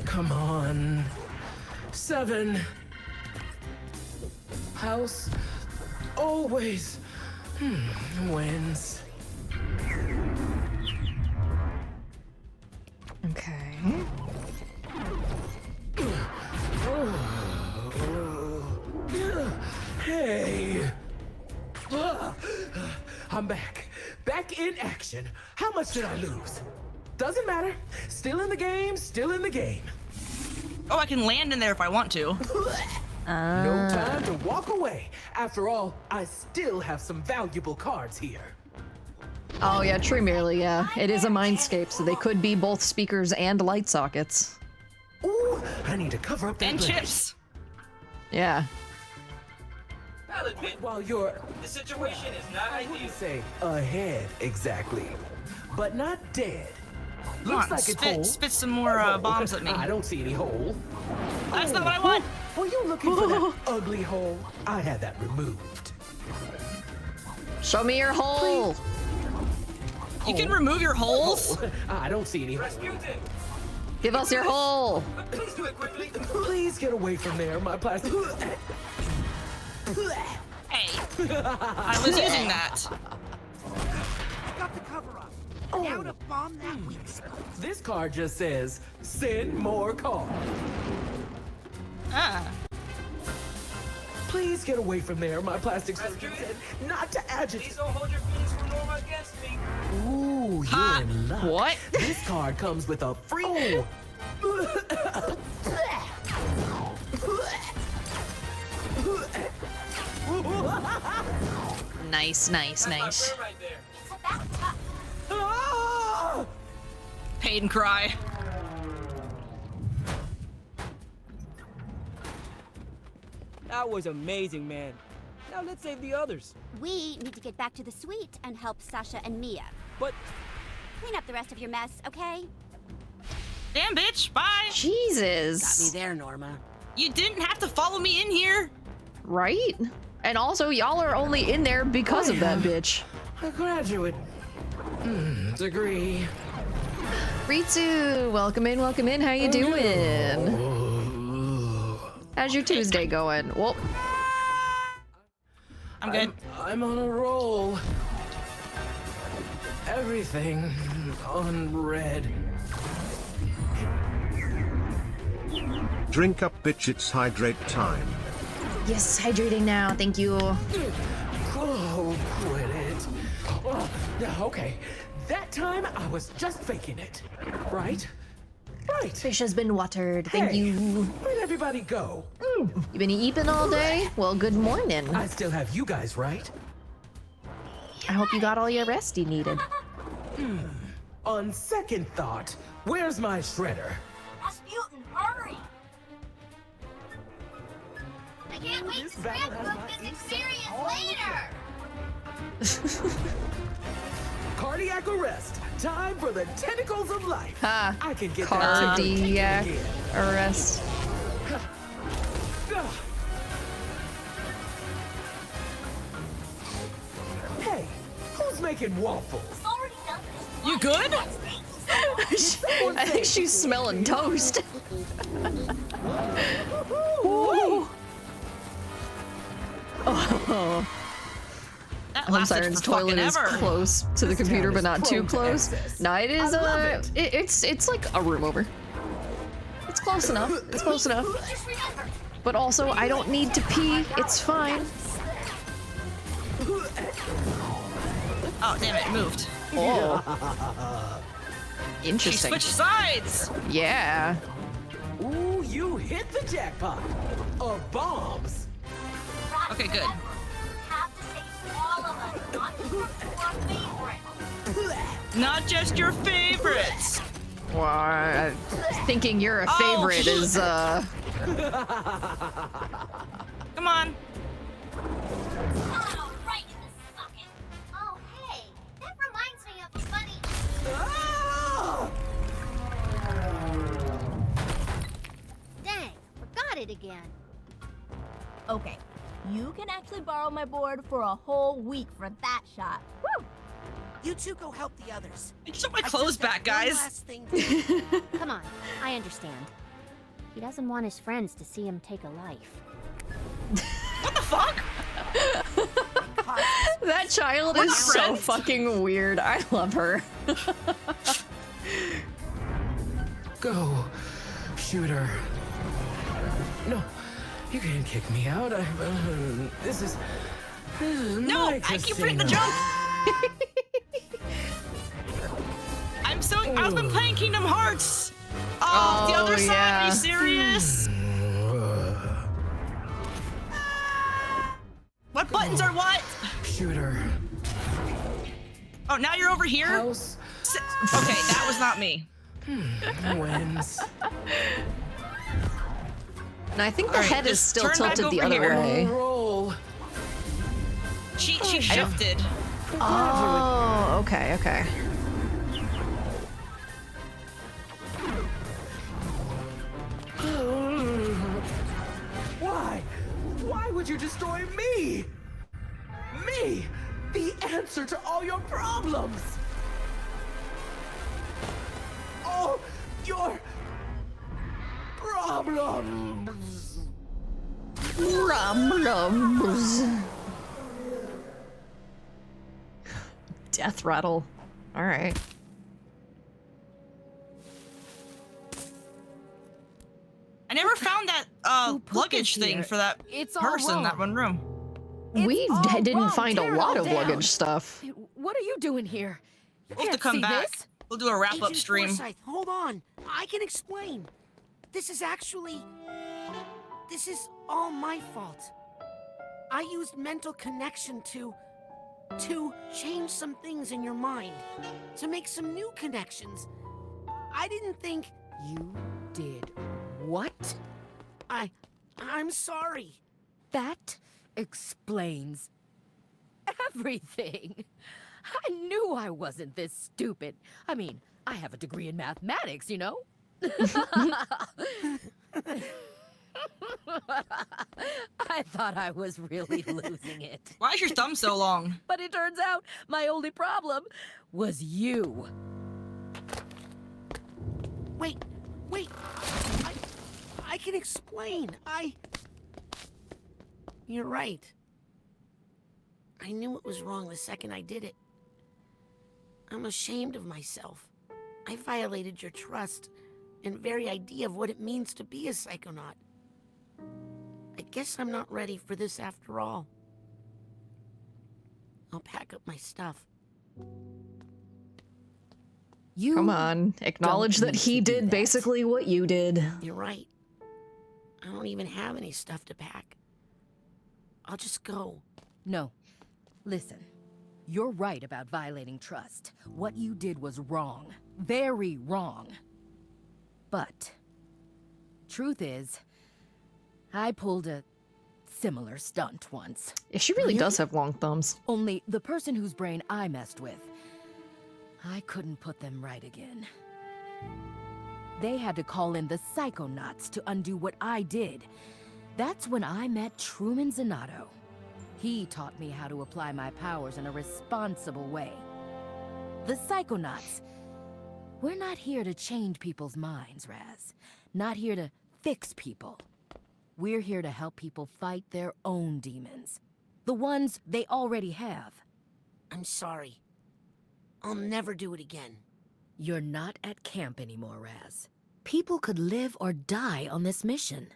Speaker 9: Come on. 7. House always wins.
Speaker 1: Okay.
Speaker 9: Hey. I'm back. Back in action. How much did I lose? Doesn't matter. Still in the game, still in the game.
Speaker 2: Oh, I can land in there if I want to.
Speaker 9: No time to walk away. After all, I still have some valuable cards here.
Speaker 1: Oh yeah, true merely, yeah. It is a mindscape, so they could be both speakers and light sockets.
Speaker 9: Ooh, I need to cover up that
Speaker 2: And
Speaker 9: ledge.
Speaker 2: chips.
Speaker 1: Yeah.
Speaker 10: I'll admit,
Speaker 9: While you're,
Speaker 10: the situation is not
Speaker 9: I wouldn't
Speaker 10: ideal.
Speaker 9: say ahead exactly, but not dead.
Speaker 2: Come
Speaker 9: Looks
Speaker 2: on,
Speaker 9: like it's whole.
Speaker 2: spit some more bombs at me.
Speaker 9: I don't see any hole.
Speaker 2: That's not what I want.
Speaker 9: Were you looking for that ugly hole? I had that removed.
Speaker 1: Show me your hole.
Speaker 2: You can remove your holes?
Speaker 9: I don't see any hole.
Speaker 1: Give us your hole.
Speaker 10: Please do it quickly.
Speaker 9: Please get away from there, my plastic.
Speaker 2: Hey, I was using that.
Speaker 4: Got the cover up. Now to bomb that weak spot.
Speaker 9: This card just says, send more cards.
Speaker 2: Ah.
Speaker 9: Please get away from there, my plastic surgeon said not to agitate.
Speaker 10: Please don't hold your feelings for Norma against me.
Speaker 9: Ooh,
Speaker 2: Ha.
Speaker 9: you're in luck.
Speaker 1: What?
Speaker 9: This card comes with a free...
Speaker 1: Nice, nice, nice.
Speaker 10: That's my friend right there.
Speaker 9: Ah!
Speaker 2: Pain cry.
Speaker 11: That was amazing, man. Now let's save the others.
Speaker 6: We need to get back to the suite and help Sasha and Mia.
Speaker 11: But
Speaker 6: Clean up the rest of your mess, okay?
Speaker 2: Damn, bitch. Bye.
Speaker 1: Jesus.
Speaker 4: Got me there, Norma.
Speaker 2: You didn't have to follow me in here.
Speaker 1: Right? And also, y'all are only in there because of that bitch.
Speaker 9: A graduate degree.
Speaker 1: Ritsu, welcome in, welcome in. How you doing? How's your Tuesday going? Well,
Speaker 2: I'm good.
Speaker 9: I'm on a roll. Everything on red.
Speaker 12: Drink up, bitch, it's hydrate time.
Speaker 1: yes, hydrating now. Thank you.
Speaker 9: Oh, quit it. Oh, okay, that time I was just faking it, right? Right.
Speaker 1: Fish has been watered. Thank
Speaker 9: Hey,
Speaker 1: you.
Speaker 9: Where'd everybody go?
Speaker 1: You been eating all day? Well, good morning.
Speaker 9: I still have you guys, right?
Speaker 1: I hope you got all your rest you needed.
Speaker 9: On second thought, where's my shredder?
Speaker 6: Rasputin, hurry! I can't wait to scrapbook this experience later!
Speaker 9: Cardiac arrest. Time for the tentacles of life.
Speaker 1: Ha.
Speaker 9: I can get
Speaker 1: Cardiac
Speaker 9: that
Speaker 1: arrest.
Speaker 9: Hey, who's making waffles?
Speaker 2: You good?
Speaker 1: I think she's smelling toast. Ooh. Oh.
Speaker 2: That
Speaker 1: Home
Speaker 2: lasted
Speaker 1: Siren's
Speaker 2: for fucking
Speaker 1: toilet is
Speaker 2: ever.
Speaker 1: close to the
Speaker 9: This
Speaker 1: computer,
Speaker 9: town
Speaker 1: but
Speaker 9: is
Speaker 1: not too
Speaker 9: prone to
Speaker 1: close.
Speaker 9: excess.
Speaker 1: No, it is.
Speaker 9: I love it.
Speaker 1: It's like a room over. It's close enough. It's close enough. But also, I don't need to pee. It's fine.
Speaker 2: Oh, damn it, moved.
Speaker 1: Oh.
Speaker 2: She
Speaker 1: Interesting.
Speaker 2: switched sides.
Speaker 1: Yeah.
Speaker 9: Ooh, you hit the jackpot of bombs.
Speaker 2: Okay, good. Not just your favorites.
Speaker 1: Well, thinking you're a
Speaker 2: Oh,
Speaker 1: favorite is,
Speaker 2: Come on.
Speaker 6: Oh, right in the socket. Oh, hey, that reminds me of the funny...
Speaker 9: Ah!
Speaker 6: Dang, forgot it again.
Speaker 3: Okay, you can actually borrow my board for a whole week for that shot. Woo!
Speaker 4: You two go help the others.
Speaker 2: I just want my
Speaker 4: I
Speaker 2: clothes
Speaker 4: just
Speaker 2: back,
Speaker 4: got one
Speaker 2: guys.
Speaker 4: last thing to do.
Speaker 6: Come on, I understand. He doesn't want his friends to see him take a life.
Speaker 2: What the fuck?
Speaker 1: that child
Speaker 2: We're
Speaker 1: is
Speaker 2: not
Speaker 1: so
Speaker 2: friends.
Speaker 1: fucking weird. I love her.
Speaker 9: Go, shooter. No, you can't kick me out. This is
Speaker 2: No,
Speaker 9: my
Speaker 2: I keep forgetting the
Speaker 9: casino.
Speaker 2: jump. I've been playing Kingdom Hearts. Oh, the other side. Are you serious? What buttons are what?
Speaker 9: Shooter.
Speaker 2: Oh, now you're over here?
Speaker 9: House
Speaker 2: Okay, that was not me.
Speaker 9: wins.
Speaker 1: And I think the
Speaker 2: All right,
Speaker 1: head is
Speaker 2: just
Speaker 1: still
Speaker 2: turn back
Speaker 1: tilted the
Speaker 2: over
Speaker 1: other
Speaker 2: here.
Speaker 1: way.
Speaker 9: Roll.
Speaker 2: She shifted.
Speaker 1: Oh, okay, okay.
Speaker 9: Why? Why would you destroy me? Me! The answer to all your problems! All your problems!
Speaker 1: Problems. Death rattle. All right.
Speaker 2: I never found that luggage thing
Speaker 8: here?
Speaker 2: for that
Speaker 8: It's all
Speaker 2: person in that
Speaker 8: wrong.
Speaker 2: one room.
Speaker 1: We
Speaker 8: all
Speaker 1: didn't
Speaker 8: wrong.
Speaker 1: find a
Speaker 8: Tear it
Speaker 1: lot
Speaker 8: all
Speaker 1: of
Speaker 8: down.
Speaker 1: luggage stuff.
Speaker 8: What are you doing here? You
Speaker 2: We'll have to
Speaker 8: can't
Speaker 2: come
Speaker 8: see
Speaker 2: back.
Speaker 8: this.
Speaker 2: We'll do a wrap-up
Speaker 4: Agent
Speaker 2: stream.
Speaker 4: Forsyth, hold on. I can explain. This is all my fault. I used mental connection to change some things in your mind, to make some new connections. I didn't think...
Speaker 8: You did what?
Speaker 4: I'm sorry.
Speaker 8: That explains everything. I knew I wasn't this stupid. I mean, I have a degree in mathematics, you know? I thought I was really losing it.
Speaker 2: Why is your thumb so long?
Speaker 8: But it turns out my only problem was you.
Speaker 4: Wait. I can explain. You're right. I knew it was wrong the second I did it. I'm ashamed of myself. I violated your trust and very idea of what it means to be a psychonaut. I guess I'm not ready for this after all. I'll pack up my stuff.
Speaker 8: You
Speaker 1: Come on, acknowledge
Speaker 8: don't
Speaker 1: that
Speaker 8: need
Speaker 1: he
Speaker 8: to do
Speaker 1: did
Speaker 8: that.
Speaker 1: basically what you did.
Speaker 4: You're right. I don't even have any stuff to pack. I'll just go.
Speaker 8: No. Listen. You're right about violating trust. What you did was wrong. Very wrong. But truth is, I pulled a similar stunt once.
Speaker 1: Yeah, she really does have long thumbs.
Speaker 8: Only the person whose brain I messed with, I couldn't put them right again. They had to call in the Psychonauts to undo what I did. That's when I met Truman Zanato. He taught me how to apply my powers in a responsible way. The Psychonauts, we're not here to change people's minds, Raz. Not here to fix people. We're here to help people fight their own demons. The ones they already have.
Speaker 4: I'm sorry. I'll never do it again.
Speaker 8: You're not at camp anymore, Raz. People could live or die on this mission.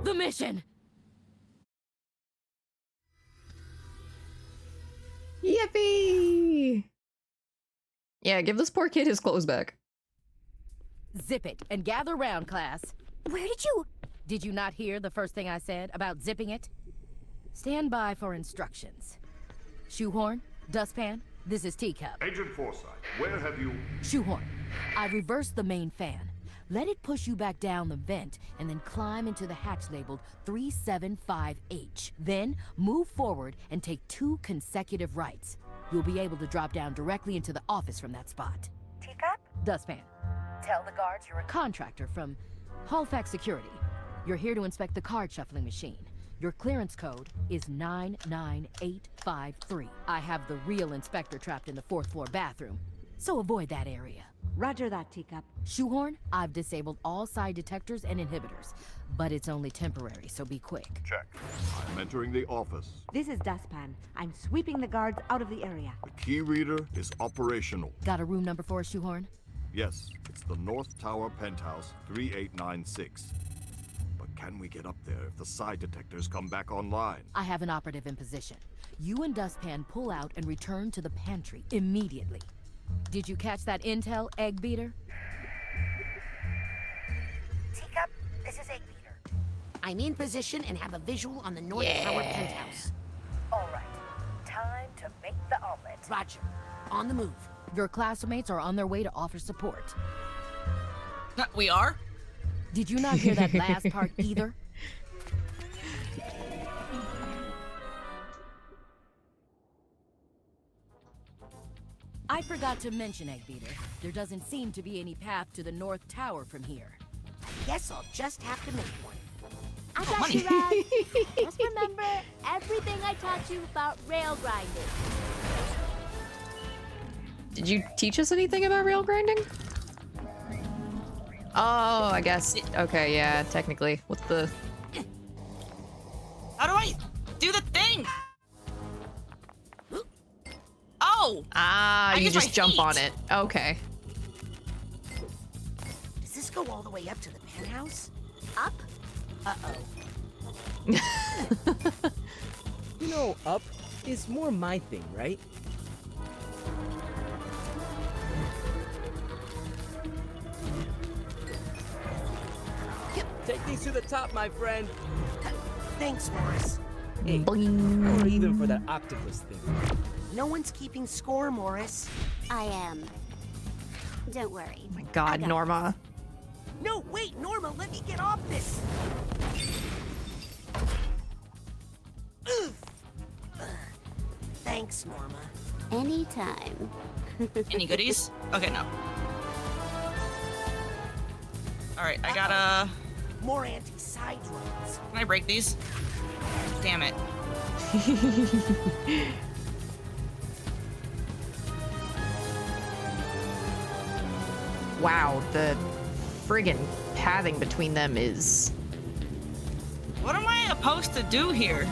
Speaker 8: The mission!
Speaker 1: Yippee! Yeah, give this poor kid his clothes back.
Speaker 8: Zip it and gather round, class.
Speaker 6: Where did you...
Speaker 8: Did you not hear the first thing I said about zipping it? Stand by for instructions. Shoehorn, dustpan, this is Teacup.
Speaker 12: Agent Forsyth, where have you...
Speaker 8: Shoehorn, I reversed the main fan. Let it push you back down the vent and then climb into the hatch labeled 375H. Then move forward and take 2 consecutive rights. You'll be able to drop down directly into the office from that spot.
Speaker 5: Teacup?
Speaker 8: Dustpan, tell the guards you're a contractor from Halifax Security. You're here to inspect the card shuffling machine. Your clearance code is 99853. I have the real inspector trapped in the 4th floor bathroom, so avoid that area.
Speaker 13: Roger that, Teacup.
Speaker 8: Shoehorn, I've disabled all side detectors and inhibitors, but it's only temporary, so be quick.
Speaker 12: Check. I'm entering the office.
Speaker 13: This is Dustpan. I'm sweeping the guards out of the area.
Speaker 12: The key reader is operational.
Speaker 8: Got a room number for us, Shoehorn?
Speaker 12: Yes, it's the North Tower Penthouse 3896. But can we get up there if the side detectors come back online?
Speaker 8: I have an operative in position. You and Dustpan pull out and return to the pantry immediately. Did you catch that intel, Egg Beater?
Speaker 5: Teacup, this is Egg Beater.
Speaker 4: I'm in position and have a visual on the North Tower penthouse.
Speaker 5: All right, time to make the omelet.
Speaker 4: Roger. On the move.
Speaker 8: Your classmates are on their way to offer support.
Speaker 2: We are?
Speaker 8: Did you not hear that last part either? I forgot to mention, Egg Beater, there doesn't seem to be any path to the North Tower from here.
Speaker 4: guess I'll just have to make one.
Speaker 3: I got you, Raz. Just remember everything I taught you about rail grinding.
Speaker 1: Did you teach us anything about rail grinding? Oh, I guess. Okay, yeah, technically. What's the...
Speaker 2: How do I do the thing? Oh!
Speaker 1: Ah,
Speaker 2: I
Speaker 1: you
Speaker 2: use my
Speaker 1: just jump
Speaker 2: feet.
Speaker 1: on it. Okay.
Speaker 4: Does this go all the way up to the penthouse?
Speaker 3: Up?
Speaker 4: Uh-oh.
Speaker 11: You know, up is more my thing, right? Take these to the top, my friend.
Speaker 4: Thanks, Morris.
Speaker 11: Hey,
Speaker 1: Boing.
Speaker 11: or even for that octopus thing.
Speaker 4: No one's keeping score, Morris.
Speaker 6: I am. Don't worry.
Speaker 1: Oh my god, Norma.
Speaker 4: No, wait, Norma, let me get off this. Ugh. Thanks, Norma.
Speaker 6: Anytime.
Speaker 2: Any goodies? Okay, no. Alright, I gotta...
Speaker 4: More anti-side roads.
Speaker 2: Can I break these? Damn it.
Speaker 1: Wow, the friggin' pathing between them is...
Speaker 2: What am I supposed to do here?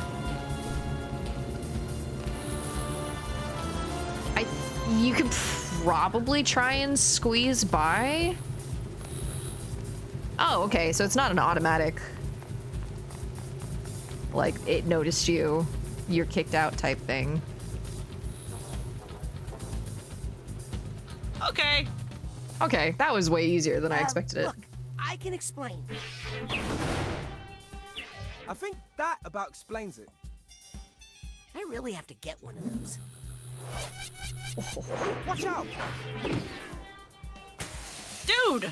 Speaker 1: You could probably try and squeeze by. Oh, okay, so it's not an automatic, like, it noticed you, you're kicked out type thing.
Speaker 2: Okay.
Speaker 1: Okay, that was way easier than I expected it.
Speaker 4: Look, I can explain.
Speaker 10: I think that about explains it.
Speaker 4: I really have to get one of those.
Speaker 10: Watch out!
Speaker 2: Dude!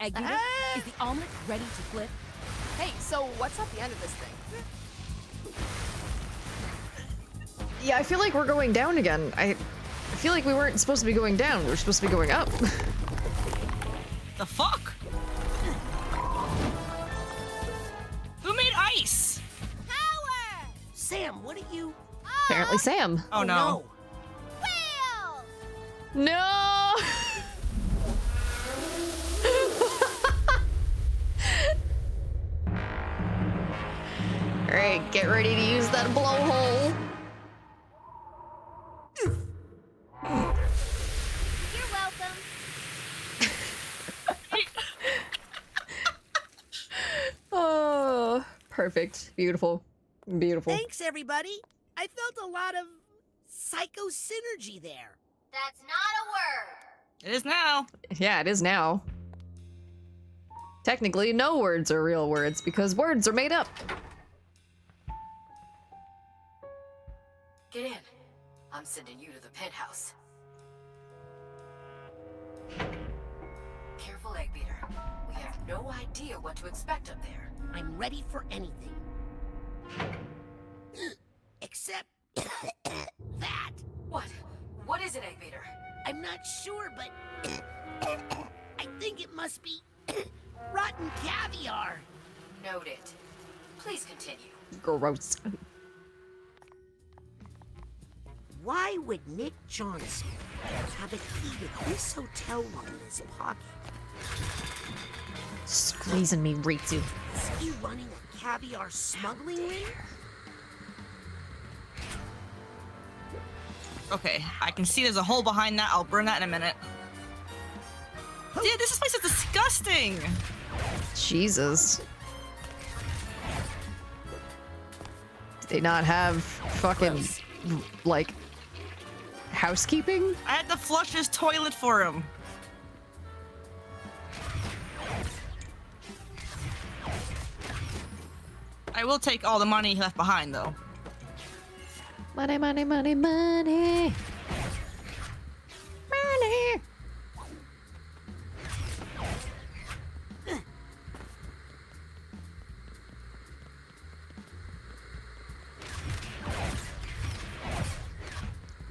Speaker 8: Egg beater, is the omelet ready to flip?
Speaker 14: Hey, so what's at the end of this thing?
Speaker 1: Yeah, I feel like we're going down again. I feel like we weren't supposed to be going down, we were supposed to be going up.
Speaker 2: The fuck? Who made ice?
Speaker 3: Power!
Speaker 4: Sam, what are you...
Speaker 1: Apparently Sam.
Speaker 2: Oh no.
Speaker 3: Wheel!
Speaker 1: No! Alright, get ready to use that blowhole.
Speaker 3: You're welcome.
Speaker 1: Oh, perfect. Beautiful. Beautiful.
Speaker 4: Thanks, everybody. I felt a lot of psycho synergy there.
Speaker 3: That's not a word.
Speaker 2: It is now.
Speaker 1: Yeah, it is now. Technically, no words are real words because words are made up.
Speaker 8: Get in. I'm sending you to the penthouse. Careful, egg beater. We have no idea what to expect up there.
Speaker 4: I'm ready for anything. Except that.
Speaker 8: What? What is it, egg beater?
Speaker 4: I'm not sure, but I think it must be rotten caviar.
Speaker 8: Noted. Please continue.
Speaker 1: Gross.
Speaker 4: Why would Nick Johnson have a key to this hotel room in his pocket?
Speaker 1: Squeezing me, Ritsu.
Speaker 4: Is he running a caviar smuggling ring?
Speaker 2: Okay, I can see there's a hole behind that. I'll burn that in a minute. Dude, this place is disgusting!
Speaker 1: Jesus. Do they not have fucking, like, housekeeping?
Speaker 2: I had to flush his toilet for him. I will take all the money he left behind, though.
Speaker 1: Money, money, money, money. Money.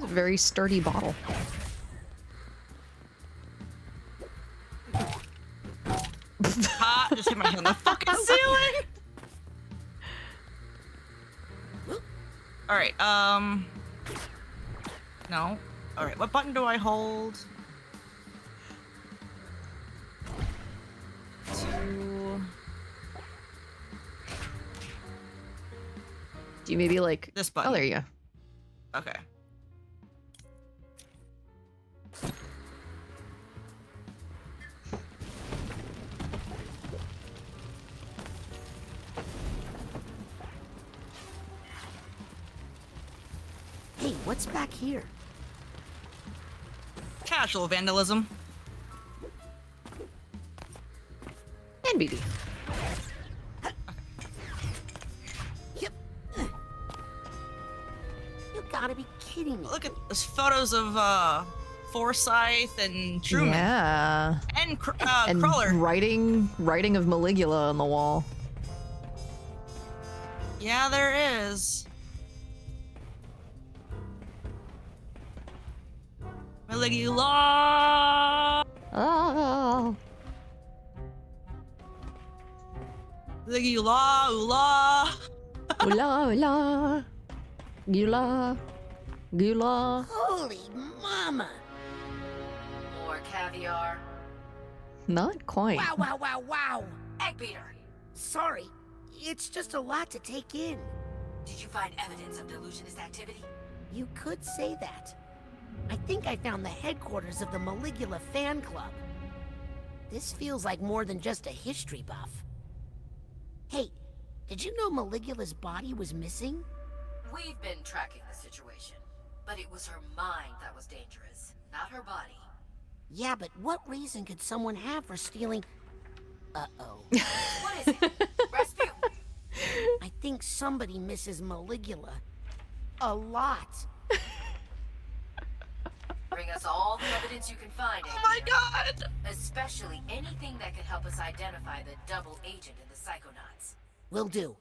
Speaker 1: A very sturdy bottle.
Speaker 2: Alright, no. Alright, what button do I hold?
Speaker 1: Do you maybe like
Speaker 2: this button?
Speaker 1: Oh, there you go.
Speaker 2: Okay.
Speaker 4: Hey, what's back here?
Speaker 2: Casual vandalism.
Speaker 1: NBD.
Speaker 4: You gotta be kidding me.
Speaker 2: Look at those photos of Forsyth and Truman.
Speaker 1: Yeah.
Speaker 2: And,
Speaker 1: And
Speaker 2: Cruller.
Speaker 1: writing of Maligula on the wall.
Speaker 2: Yeah, there is. Maligula!
Speaker 1: Oh.
Speaker 2: Maligula, oola!
Speaker 1: Oola, oola. Gula. Gula.
Speaker 4: Holy mama!
Speaker 8: More caviar.
Speaker 1: Not quite.
Speaker 4: Wow, wow, wow, wow!
Speaker 8: Egg beater.
Speaker 4: Sorry, it's just a lot to take in.
Speaker 8: Did you find evidence of delusionist activity?
Speaker 4: You could say that. I think I found the headquarters of the Maligula fan club. This feels like more than just a history buff. Hey, did you know Maligula's body was missing?
Speaker 8: We've been tracking the situation, but it was her mind that was dangerous, not her body.
Speaker 4: Yeah, but what reason could someone have for stealing... Uh-oh.
Speaker 8: What is it? Rescue?
Speaker 4: I think somebody misses Maligula. A lot.
Speaker 8: Bring us all the evidence you can find.
Speaker 2: Oh my god!
Speaker 8: Especially anything that could help us identify the double agent in the Psychonauts.
Speaker 4: Will do.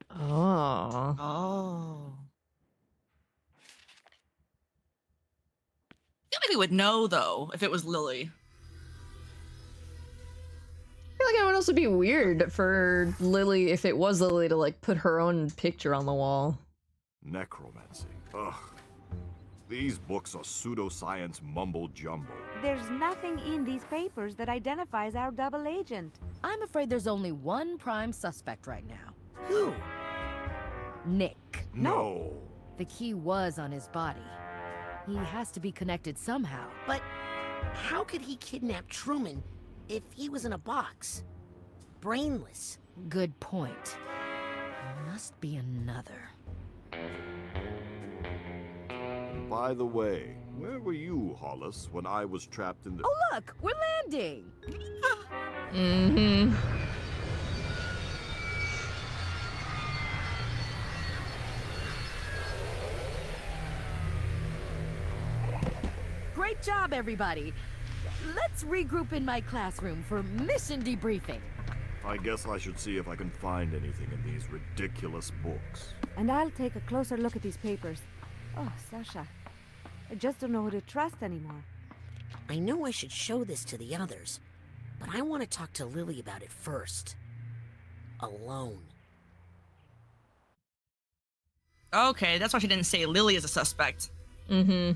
Speaker 1: Oh.
Speaker 2: Oh. I feel like we would know, though, if it was Lily.
Speaker 1: I feel like it would also be weird for Lily, if it was Lily, to like put her own picture on the wall.
Speaker 12: Necromancy. Ugh. These books are pseudoscience mumbo-jumbo.
Speaker 13: There's nothing in these papers that identifies our double agent.
Speaker 8: I'm afraid there's only one prime suspect right now.
Speaker 4: Who?
Speaker 8: Nick.
Speaker 12: No.
Speaker 8: The key was on his body. He has to be connected somehow.
Speaker 4: But how could he kidnap Truman if he was in a box? Brainless.
Speaker 8: Good point. Must be another.
Speaker 12: By the way, where were you, Hollis, when I was trapped in the...
Speaker 8: Oh look, we're landing!
Speaker 1: Mm-hmm.
Speaker 8: Great job, everybody. Let's regroup in my classroom for mission debriefing.
Speaker 12: I guess I should see if I can find anything in these ridiculous books.
Speaker 13: And I'll take a closer look at these papers. Oh, Sasha. I just don't know who to trust anymore.
Speaker 4: I know I should show this to the others, but I want to talk to Lily about it first. Alone.
Speaker 2: Okay, that's why she didn't say Lily is a suspect.
Speaker 1: Mm-hmm.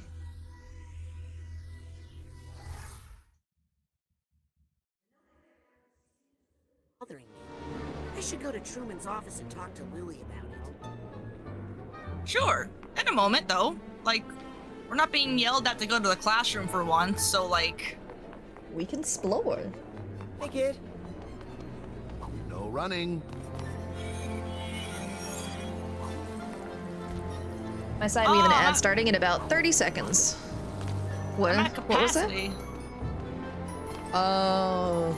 Speaker 4: Bothering me. I should go to Truman's office and talk to Lily about it.
Speaker 2: Sure. In a moment, though. Like, we're not being yelled at to go to the classroom for once, so like...
Speaker 1: We can explore.
Speaker 11: Hey, kid.
Speaker 10: No running.
Speaker 1: My side, we have an ad starting in about 30 seconds. What?
Speaker 2: I'm at
Speaker 1: What was that?
Speaker 2: capacity.
Speaker 1: Oh.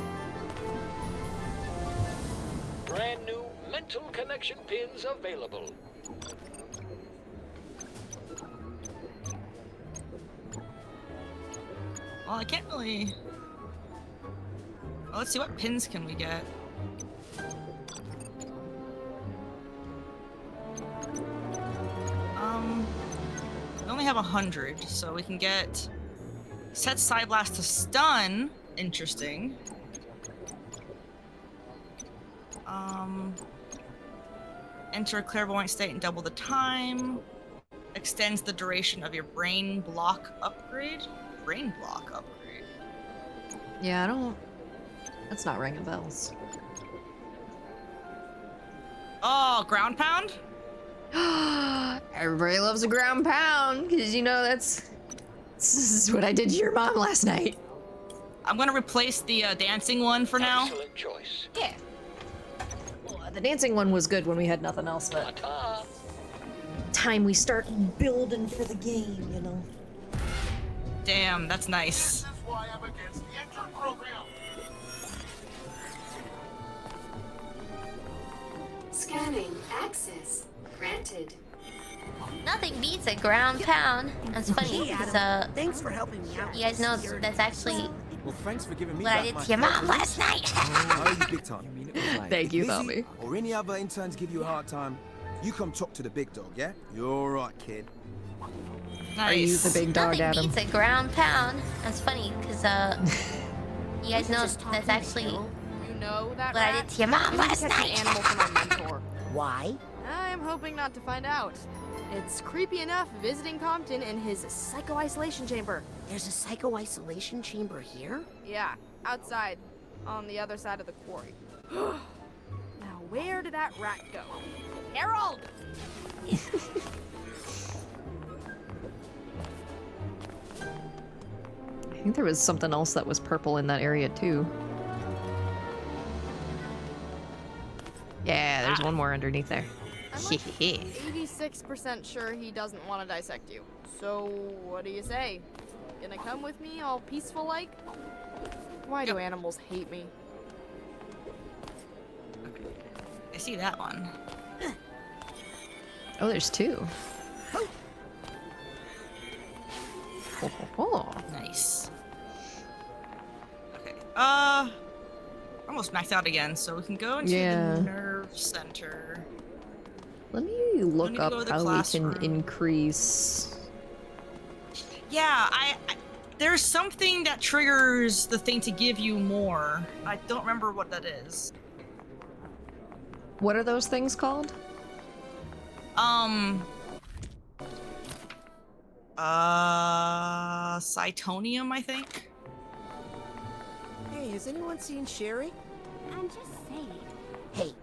Speaker 15: Brand new mental connection pins available.
Speaker 2: Well, I can't really... Well, let's see, what pins can we get? We only have 100, so we can get... Set Psyblast to stun. Interesting. Enter a clairvoyant state and double the time. Extends the duration of your brain block upgrade. Brain block upgrade.
Speaker 1: Yeah, I don't... That's not ringing bells.
Speaker 2: Oh, ground pound?
Speaker 1: Everybody loves a ground pound, because you know this is what I did to your mom last night.
Speaker 2: I'm gonna replace the dancing one for now.
Speaker 15: Excellent choice.
Speaker 1: Yeah. Well, the dancing one was good when we had nothing else, but
Speaker 15: Ta-ta.
Speaker 1: time we start building for the game, you know.
Speaker 2: Damn, that's nice.
Speaker 10: This is why I'm against the intern program.
Speaker 16: Scanning. Access granted.
Speaker 17: Nothing beats a ground pound. That's funny, because,
Speaker 4: Thanks for helping me out.
Speaker 17: you guys know that's actually
Speaker 18: Well, thanks for giving me
Speaker 17: what I
Speaker 18: back
Speaker 17: did
Speaker 18: my
Speaker 17: to your mom
Speaker 18: credit.
Speaker 17: last night.
Speaker 18: I owe you big time.
Speaker 1: Thank you,
Speaker 18: Lizzie,
Speaker 1: Tommy.
Speaker 18: or any other interns give you a hard time, you come talk to the big dog, yeah? You're all right, kid.
Speaker 1: Are you the big dog,
Speaker 17: Nothing
Speaker 1: Adam?
Speaker 17: beats a ground pound. That's funny, because, you guys know that's actually
Speaker 14: You know that
Speaker 17: what I
Speaker 14: rat?
Speaker 17: did to your mom
Speaker 14: I need
Speaker 17: last
Speaker 14: to catch
Speaker 17: night.
Speaker 14: an animal for my mentor.
Speaker 4: Why?
Speaker 14: I'm hoping not to find out. It's creepy enough visiting Compton in his psycho-isolation chamber.
Speaker 4: There's a psycho-isolation chamber here?
Speaker 14: Yeah, outside, on the other side of the quarry. Now, where did that rat go? Harold!
Speaker 1: I think there was something else that was purple in that area too. Yeah, there's one more underneath there.
Speaker 14: I'm like 86% sure he doesn't want to dissect you. So, what do you say? Gonna come with me all peaceful like? Why do animals hate me?
Speaker 2: I see that one.
Speaker 1: Oh, there's two. Oh.
Speaker 2: Nice. Okay. Almost maxed out again, so we can go into the nerve center.
Speaker 1: Let me look
Speaker 2: need to
Speaker 1: up
Speaker 2: go to the
Speaker 1: how
Speaker 2: classroom.
Speaker 1: we can increase.
Speaker 2: Yeah, I there's something that triggers the thing to give you more. I don't remember what that is.
Speaker 1: What are those things called?
Speaker 2: Cytonium, I think.
Speaker 4: Hey, has anyone seen Sherry?
Speaker 6: I'm just saying.
Speaker 4: Hey,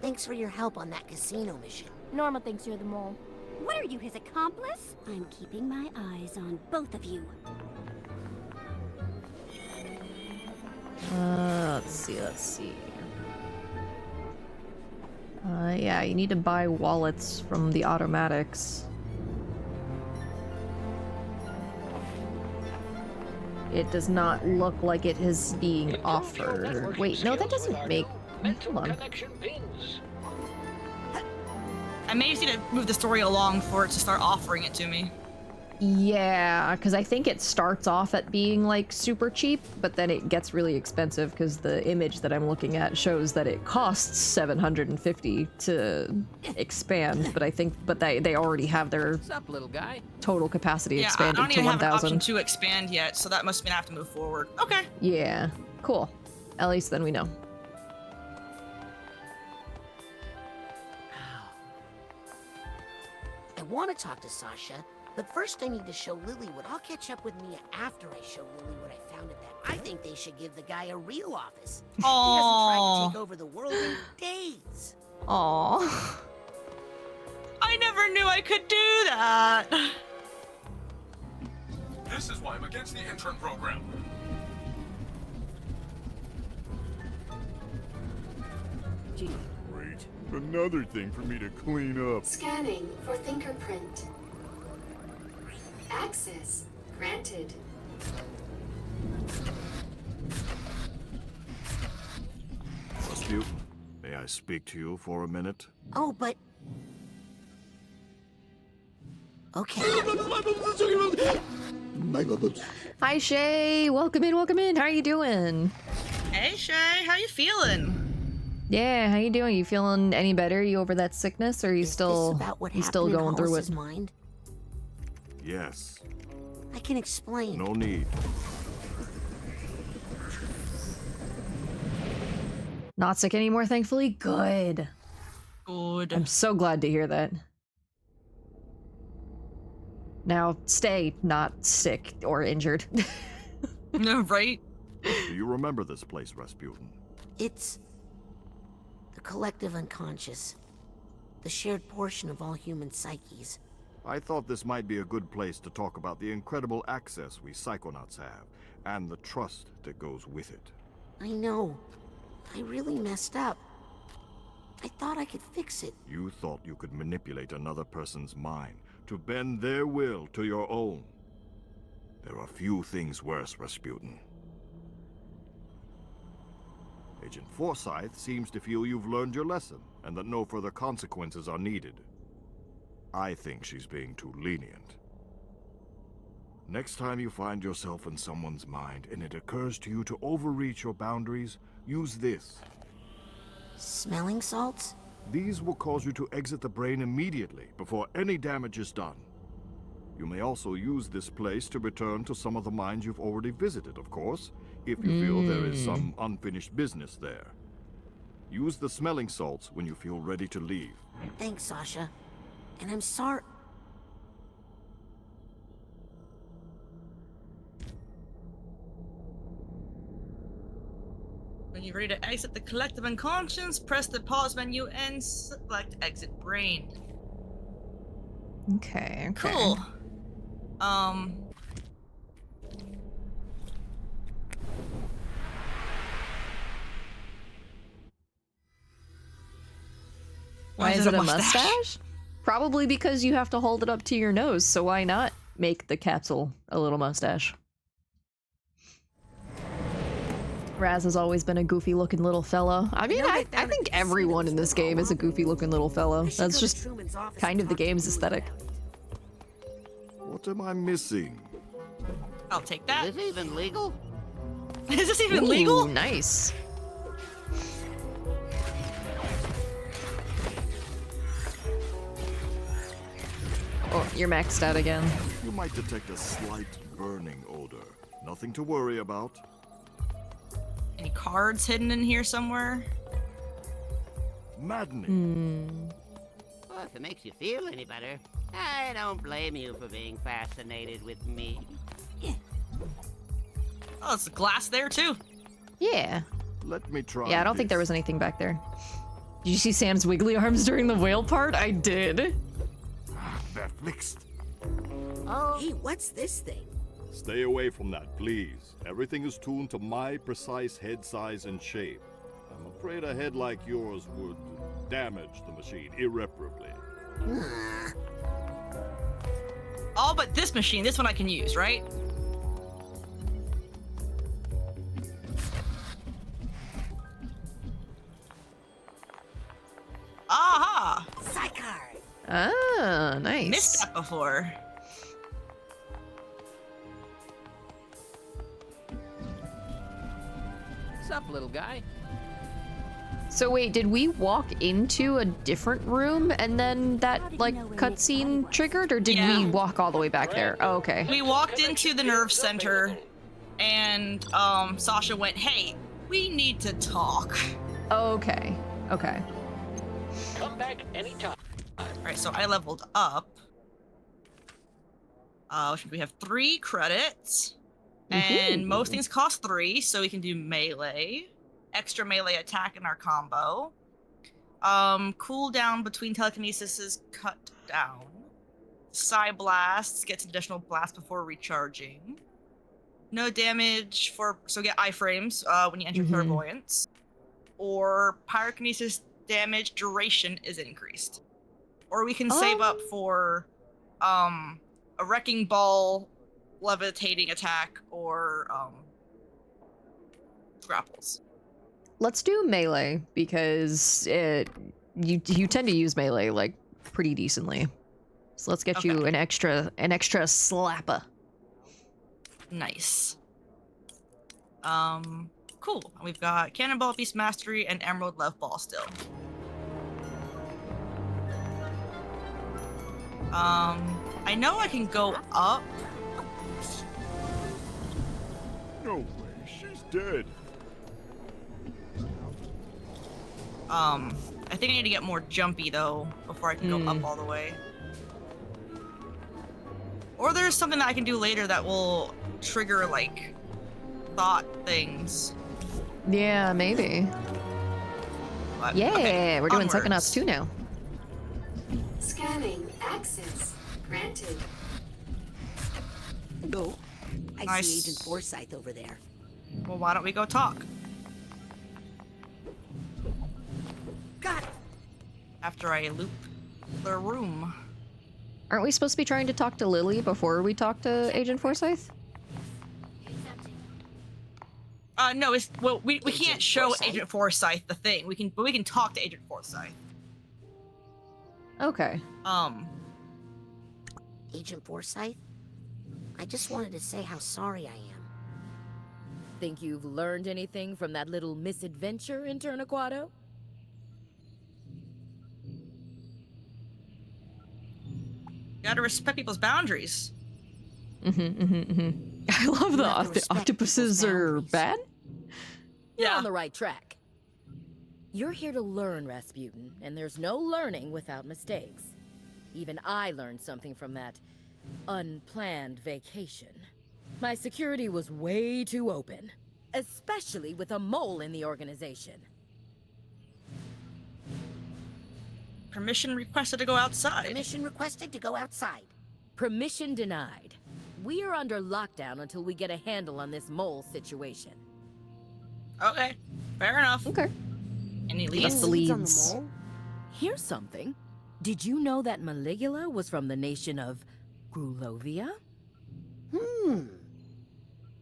Speaker 4: thanks for your help on that casino mission.
Speaker 3: Norma thinks you're the mole.
Speaker 6: What are you, his accomplice? I'm keeping my eyes on both of you.
Speaker 1: Let's see. Yeah, you need to buy wallets from the automatics. It does not look like it is being offered. Wait, no, that doesn't make... Hold on.
Speaker 2: I may just need to move the story along for it to start offering it to me.
Speaker 1: Yeah, because I think it starts off at being like super cheap, but then it gets really expensive because the image that I'm looking at shows that it costs $750 to expand. But I think, they already have their
Speaker 11: What's up, little guy?
Speaker 1: total capacity
Speaker 2: Yeah, I
Speaker 1: expanded
Speaker 2: don't
Speaker 1: to
Speaker 2: even have an option
Speaker 1: 1,000.
Speaker 2: to expand yet, so that must mean I have to move forward. Okay.
Speaker 1: Yeah, cool. At least then we know.
Speaker 4: I want to talk to Sasha, but first I need to show Lily what I'll catch up with Mia after I show Lily what I found at that. I think they should give the guy a real office. He hasn't tried to take over the world in days.
Speaker 1: Aww.
Speaker 2: I never knew I could do that.
Speaker 10: This is why I'm against the intern program.
Speaker 12: Great. Another thing for me to clean up.
Speaker 16: Scanning for fingerprint. Access granted.
Speaker 12: Rasputin, may I speak to you for a minute?
Speaker 4: Oh, but... Okay.
Speaker 1: Hi Shay, welcome in. How are you doing?
Speaker 2: Hey Shay, how you feeling?
Speaker 1: Yeah, how you doing? You feeling any better? You over that sickness, or are you still going through it?
Speaker 4: Mind?
Speaker 12: Yes.
Speaker 4: I can explain.
Speaker 12: No need.
Speaker 1: Not sick anymore, thankfully. Good.
Speaker 2: Good.
Speaker 1: I'm so glad to hear that. Now, stay not sick or injured.
Speaker 2: No, right?
Speaker 12: Do you remember this place, Rasputin?
Speaker 4: It's the collective unconscious, the shared portion of all human psyches.
Speaker 12: I thought this might be a good place to talk about the incredible access we Psychonauts have, and the trust that goes with it.
Speaker 4: I know. I really messed up. I thought I could fix it.
Speaker 12: You thought you could manipulate another person's mind to bend their will to your own. There are few things worse, Rasputin. Agent Forsyth seems to feel you've learned your lesson, and that no further consequences are needed. I think she's being too lenient. Next time you find yourself in someone's mind and it occurs to you to overreach your boundaries, use this.
Speaker 4: Smelling salts?
Speaker 12: These will cause you to exit the brain immediately, before any damage is done. You may also use this place to return to some of the mines you've already visited, of course, if you feel there is some unfinished business there. Use the smelling salts when you feel ready to leave.
Speaker 4: Thanks, Sasha. And I'm sorry.
Speaker 2: When you're ready to exit the collective unconscious, press the pause menu and select exit brain.
Speaker 1: Okay, okay.
Speaker 2: Cool.
Speaker 1: Why is it a mustache? Probably because you have to hold it up to your nose, so why not make the capsule a little mustache? Raz has always been a goofy-looking little fellow. I mean, I think everyone in this game is a goofy-looking little fellow. That's just kind of the game's aesthetic.
Speaker 12: What am I missing?
Speaker 2: I'll take that.
Speaker 19: Is this even legal?
Speaker 2: Is this even legal?
Speaker 1: Nice. Oh, you're maxed out again.
Speaker 12: You might detect a slight burning odor. Nothing to worry about.
Speaker 2: Any cards hidden in here somewhere?
Speaker 12: Maddening.
Speaker 19: Well, if it makes you feel any better, I don't blame you for being fascinated with me.
Speaker 2: Oh, there's glass there too.
Speaker 1: Yeah.
Speaker 12: Let me try.
Speaker 1: Yeah, I don't think there was anything back there. Did you see Sam's wiggly arms during the whale part? I did.
Speaker 12: They're fixed.
Speaker 4: Oh. Hey, what's this thing?
Speaker 12: Stay away from that, please. Everything is tuned to my precise head size and shape. I'm afraid a head like yours would damage the machine irreparably.
Speaker 2: All but this machine. This one I can use, right? Aha!
Speaker 4: Psychar!
Speaker 1: Ah, nice.
Speaker 2: Missed that before.
Speaker 19: What's up, little guy?
Speaker 1: So wait, did we walk into a different room and then that, like, cutscene triggered, or did we walk all the way back there? Oh, okay.
Speaker 2: We walked into the nerve center, and Sasha went, "Hey, we need to talk."
Speaker 1: Okay. Okay.
Speaker 15: Come back anytime.
Speaker 2: Alright, so I leveled up. We have 3 credits. And most things cost 3, so we can do melee. Extra melee attack in our combo. Cooldown between telekinesis is cut down. Psy blasts gets additional blast before recharging. No damage for, so get iframes when you enter clairvoyance. Or pyrokinesis damage duration is increased. Or we can save up for a wrecking ball, levitating attack, or grapples.
Speaker 1: Let's do melee, because you tend to use melee, like, pretty decently. So let's get you an extra slapper.
Speaker 2: Nice. Cool. We've got Cannonball, Beast Mastery, and Emerald Love Ball still. I know I can go up.
Speaker 12: No way, she's dead.
Speaker 2: I think I need to get more jumpy though before I can go up all the way. Or there's something that I can do later that will trigger like thought things.
Speaker 1: Yeah, maybe.
Speaker 2: But,
Speaker 1: Yeah,
Speaker 2: okay,
Speaker 1: we're doing
Speaker 2: onwards.
Speaker 1: Psychonauts 2 now.
Speaker 16: Scanning. Access. Granted.
Speaker 4: Oh, I
Speaker 2: Nice.
Speaker 4: see Agent Forsyth over there.
Speaker 2: Well, why don't we go talk?
Speaker 4: Got it.
Speaker 2: After I loop the room.
Speaker 1: Aren't we supposed to be trying to talk to Lily before we talk to Agent Forsyth?
Speaker 2: No, it's well, we can't show
Speaker 4: Forsyth?
Speaker 2: Agent Forsyth the thing. We can talk to Agent Forsyth.
Speaker 1: Okay.
Speaker 4: Agent Forsyth? I just wanted to say how sorry I am.
Speaker 8: Think you've learned anything from that little misadventure in Turnaquado?
Speaker 2: Gotta respect people's boundaries.
Speaker 1: I love
Speaker 4: You have to
Speaker 1: the
Speaker 4: respect
Speaker 1: octopuses
Speaker 4: people's
Speaker 1: are
Speaker 4: boundaries.
Speaker 1: bad.
Speaker 8: You're
Speaker 2: Yeah.
Speaker 8: on the right track. You're here to learn, Rasputin, and there's no learning without mistakes. Even I learned something from that unplanned vacation. My security was way too open, especially with a mole in the organization.
Speaker 2: Permission requested to go outside.
Speaker 4: Permission requested to go outside.
Speaker 8: Permission denied. We are under lockdown until we get a handle on this mole situation.
Speaker 2: Okay, fair enough.
Speaker 1: Okay.
Speaker 2: Any
Speaker 1: That's
Speaker 2: leads?
Speaker 1: the
Speaker 4: Leads on
Speaker 1: leads.
Speaker 4: mole?
Speaker 8: Here's something. Did you know that Maligula was from the nation of Grulovia?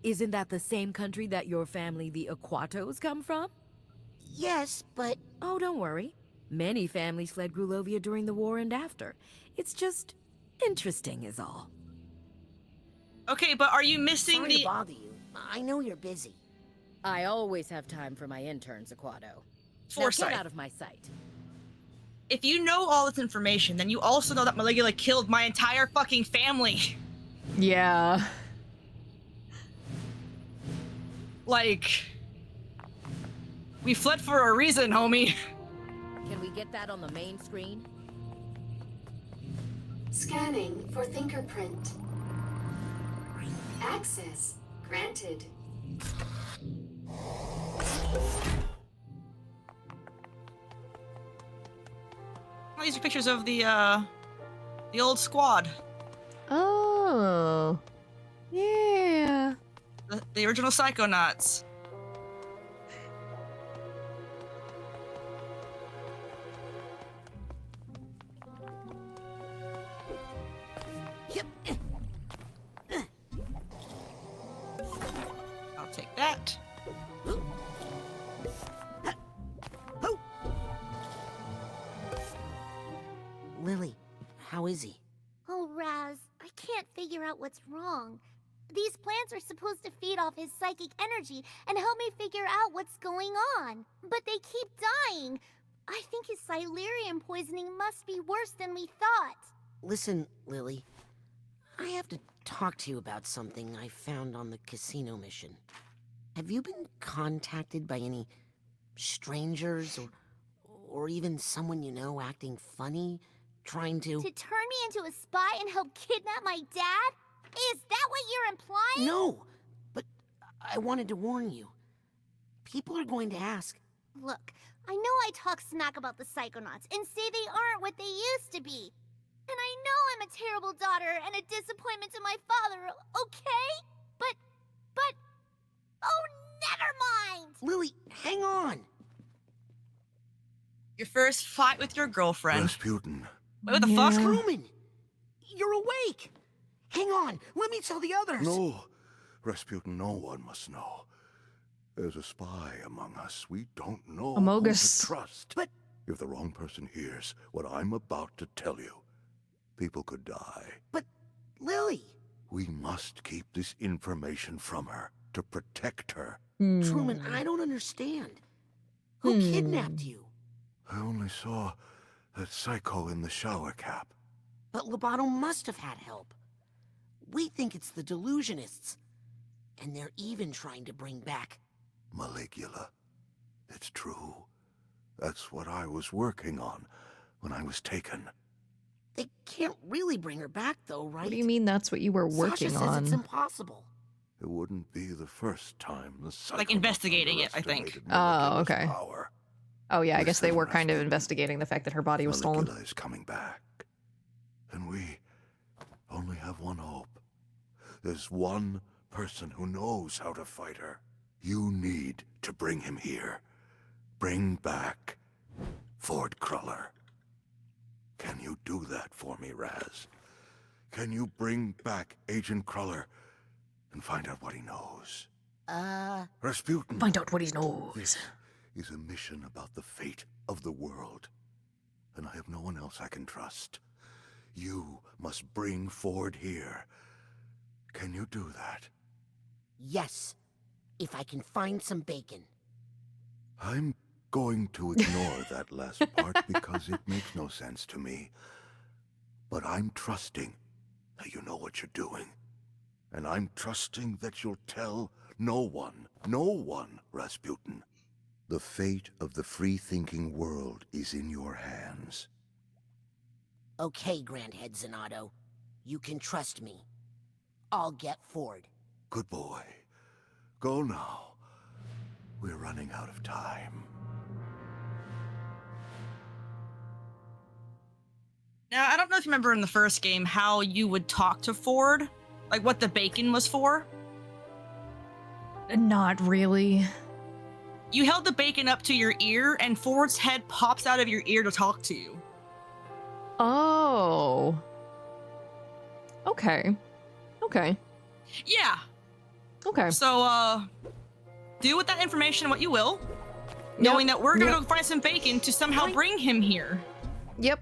Speaker 8: Isn't that the same country that your family, the Aquatos, come from?
Speaker 4: Yes, but...
Speaker 8: Oh, don't worry. Many families fled Grulovia during the war and after. It's just interesting is all.
Speaker 2: Okay, but are you missing
Speaker 4: Sorry to
Speaker 2: the?
Speaker 4: bother you. I know you're busy.
Speaker 8: I always have time for my interns, Aquato. Now
Speaker 2: Forsyth.
Speaker 8: get out of my sight.
Speaker 2: If you know all this information, then you also know that Maligula killed my entire fucking family.
Speaker 1: Yeah.
Speaker 2: Like, we fled for a reason, homie.
Speaker 8: Can we get that on the main screen?
Speaker 16: Scanning for fingerprint. Access granted.
Speaker 2: Well, these are pictures of the old squad.
Speaker 1: Oh. Yeah.
Speaker 2: The original Psychonauts. I'll take that.
Speaker 4: Lily, how is he?
Speaker 6: Oh, Raz, I can't figure out what's wrong. These plants are supposed to feed off his psychic energy and help me figure out what's going on. But they keep dying. I think his Silurian poisoning must be worse than we thought.
Speaker 4: Listen, Lily. I have to talk to you about something I found on the casino mission. Have you been contacted by any strangers or even someone you know acting funny, trying to...
Speaker 6: To turn me into a spy and help kidnap my dad? Is that what you're implying?
Speaker 4: No, but I wanted to warn you. People are going to ask.
Speaker 6: Look, I know I talk smack about the Psychonauts and say they aren't what they used to be. And I know I'm a terrible daughter and a disappointment to my father, okay? But, oh, never mind!
Speaker 4: Lily, hang on!
Speaker 2: Your first fight with your girlfriend.
Speaker 12: Rasputin.
Speaker 2: Wait, what the fuck?
Speaker 4: Truman! You're awake! Hang on, let me tell the others!
Speaker 12: No, Rasputin, no one must know. There's a spy among us. We don't know
Speaker 1: Amogus.
Speaker 12: who to trust.
Speaker 4: But...
Speaker 12: If the wrong person hears what I'm about to tell you, people could die.
Speaker 4: But, Lily!
Speaker 12: We must keep this information from her to protect her.
Speaker 4: Truman, I don't understand. Who kidnapped you?
Speaker 12: I only saw that psycho in the shower cap.
Speaker 4: But Lobato must have had help. We think it's the delusionists. And they're even trying to bring back...
Speaker 12: Maligula. It's true.
Speaker 20: That's what I was working on when I was taken.
Speaker 4: They can't really bring her back, though, right?
Speaker 1: What do you mean that's what you were working
Speaker 4: Sasha says
Speaker 1: on?
Speaker 4: it's impossible.
Speaker 20: It wouldn't be the first time the Psychonauts
Speaker 2: Like investigating it, I think.
Speaker 1: Oh, okay.
Speaker 20: Power.
Speaker 1: Oh yeah, I guess they
Speaker 20: Listen,
Speaker 1: were kind of
Speaker 20: Rasputin.
Speaker 1: investigating the fact that her body was stolen.
Speaker 20: Caligula is coming back. And we only have one hope. There's one person who knows how to fight her. You need to bring him here. Bring back Ford Cruller. Can you do that for me, Raz? Can you bring back Agent Cruller and find out what he knows? Rasputin.
Speaker 1: Find out what he knows.
Speaker 20: This is a mission about the fate of the world. And I have no one else I can trust. You must bring Ford here. Can you do that?
Speaker 4: Yes, if I can find some bacon.
Speaker 20: I'm going to ignore that last part because it makes no sense to me. But I'm trusting that you know what you're doing. And I'm trusting that you'll tell no one, Rasputin. The fate of the free-thinking world is in your hands.
Speaker 4: Okay, Grandhead Zanotto. You can trust me. I'll get Ford.
Speaker 20: Good boy. Go now. We're running out of time.
Speaker 2: Now, I don't know if you remember in the first game how you would talk to Ford, like what the bacon was for.
Speaker 1: Not really.
Speaker 2: You held the bacon up to your ear, and Ford's head pops out of your ear to talk to you.
Speaker 1: Oh. Okay. Okay.
Speaker 2: Yeah.
Speaker 1: Okay.
Speaker 2: So, do with that information what you will, knowing that we're gonna go find some bacon to somehow bring him here.
Speaker 1: Yep.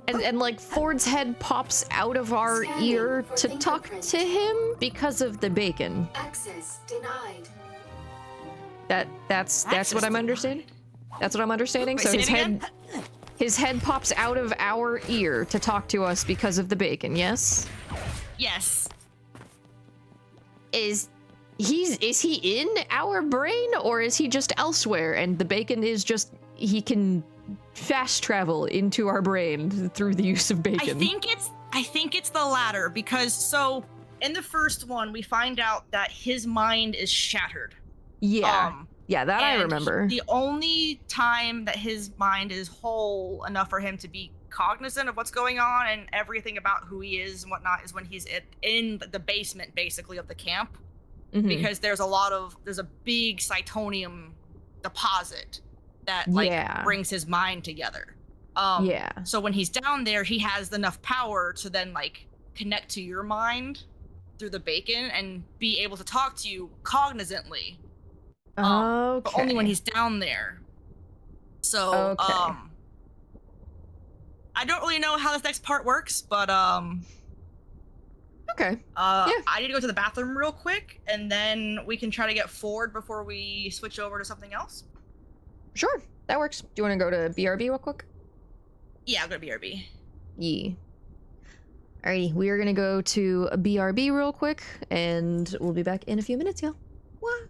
Speaker 1: And like Ford's head pops out of our ear to talk to him because of the bacon.
Speaker 16: Access denied.
Speaker 1: That's what I'm understanding. That's what I'm understanding. So his head pops out of our ear to talk to us because of the bacon. Yes.
Speaker 2: Yes.
Speaker 1: Is he in our brain, or is he just elsewhere and the bacon is just he can fast travel into our brain through the use of bacon?
Speaker 2: I think it's the latter, because so in the first one we find out that his mind is shattered.
Speaker 1: Yeah. Yeah, that I remember.
Speaker 2: The only time that his mind is whole enough for him to be cognizant of what's going on and everything about who he is and whatnot is when he's in the basement, basically, of the camp. Mm-hmm. Because there's a big Psychonium deposit that brings his mind together. So when he's down there, he has enough power to then connect to your mind through the bacon and be able to talk to you cognizantly. But only when he's down there. So I don't really know how this next part works, but I need to go to the bathroom real quick, and then we can try to get Ford before we switch over to something else.
Speaker 1: Sure, that works. Do you want to go to BRB real quick?
Speaker 2: Yeah, I'll go to BRB.
Speaker 1: Yeah. Alrighty, we are gonna go to a BRB real quick, and we'll be back in a few minutes, y'all. What?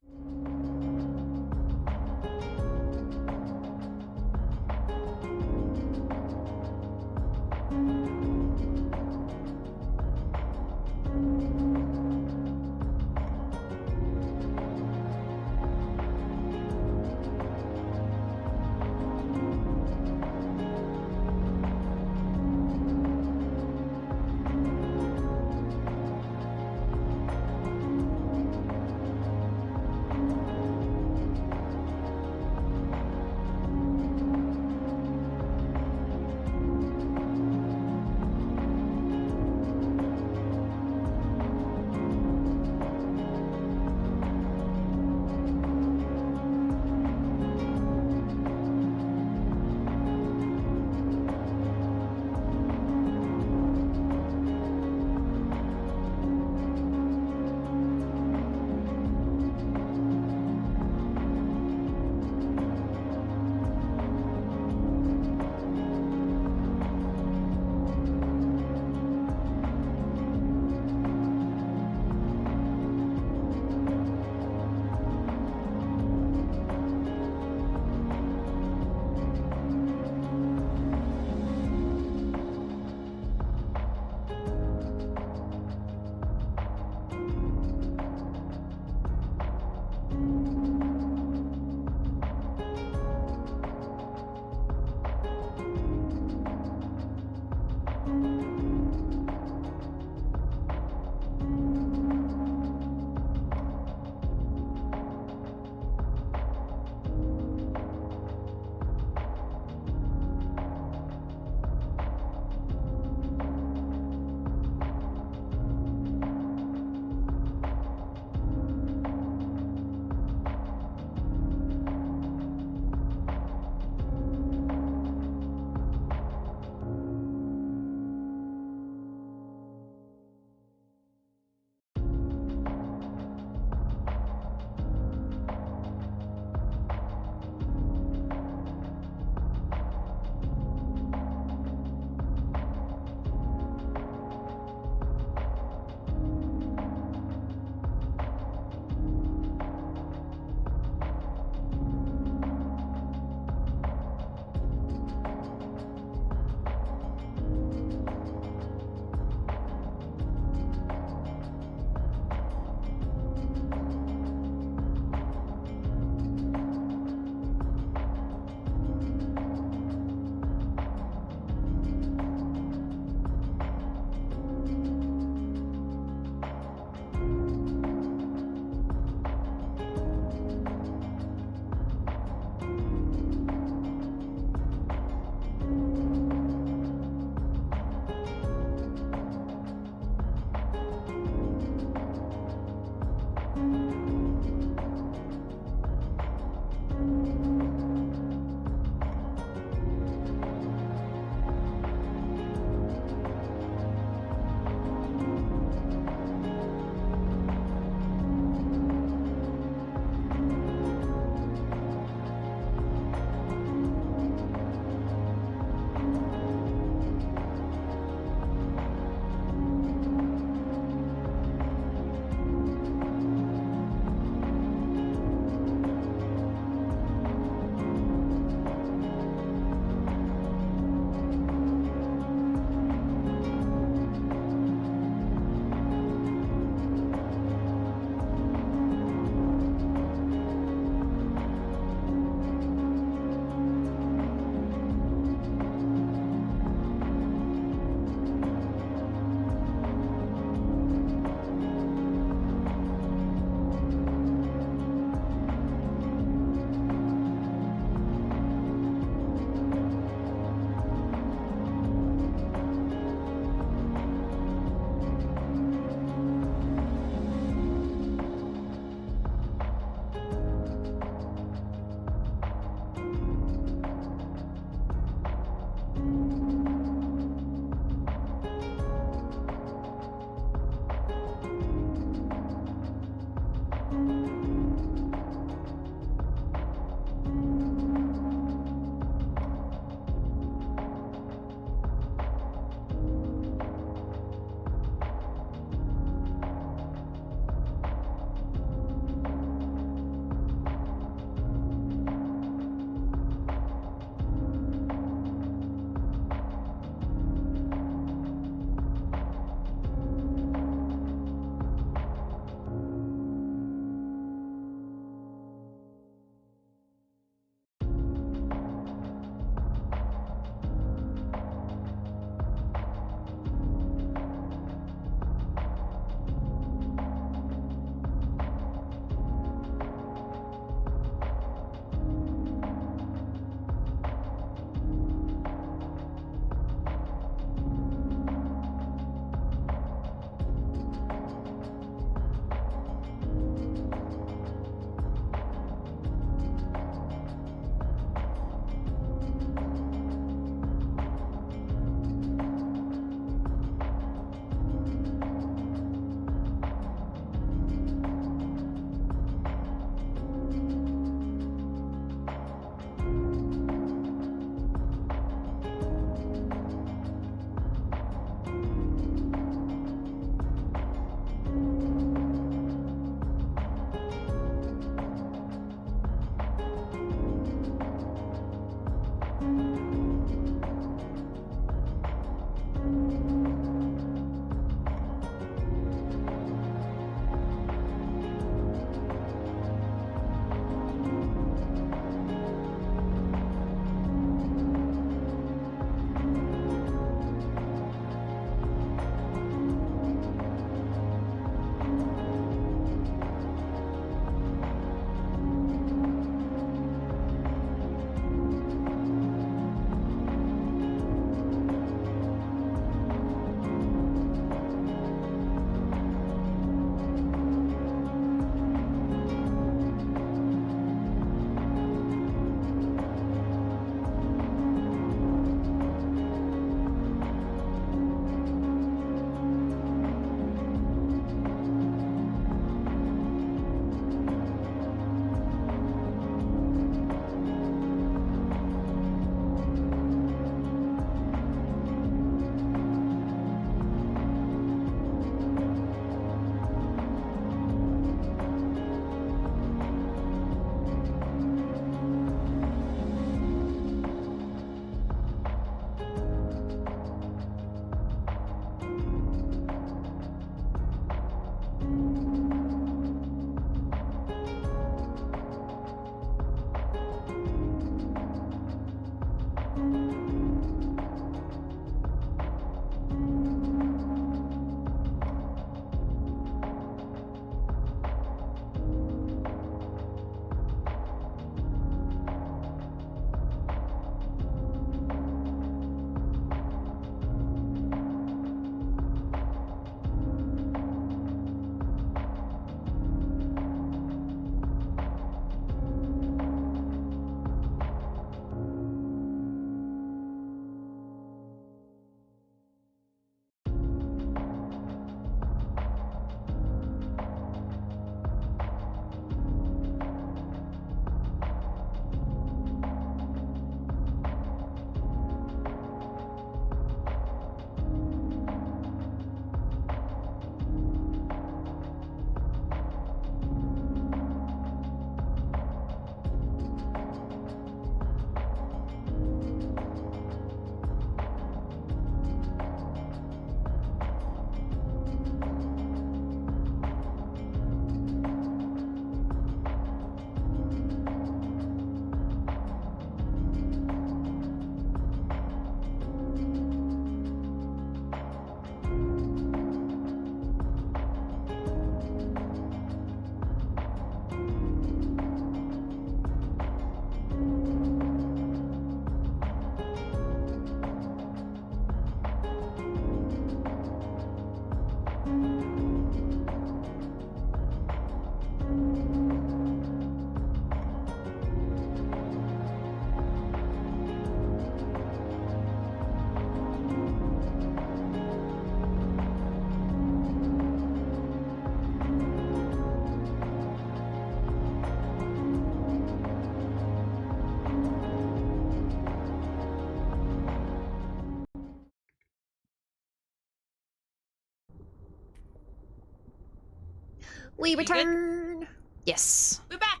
Speaker 1: We return. Yes.
Speaker 2: We're back.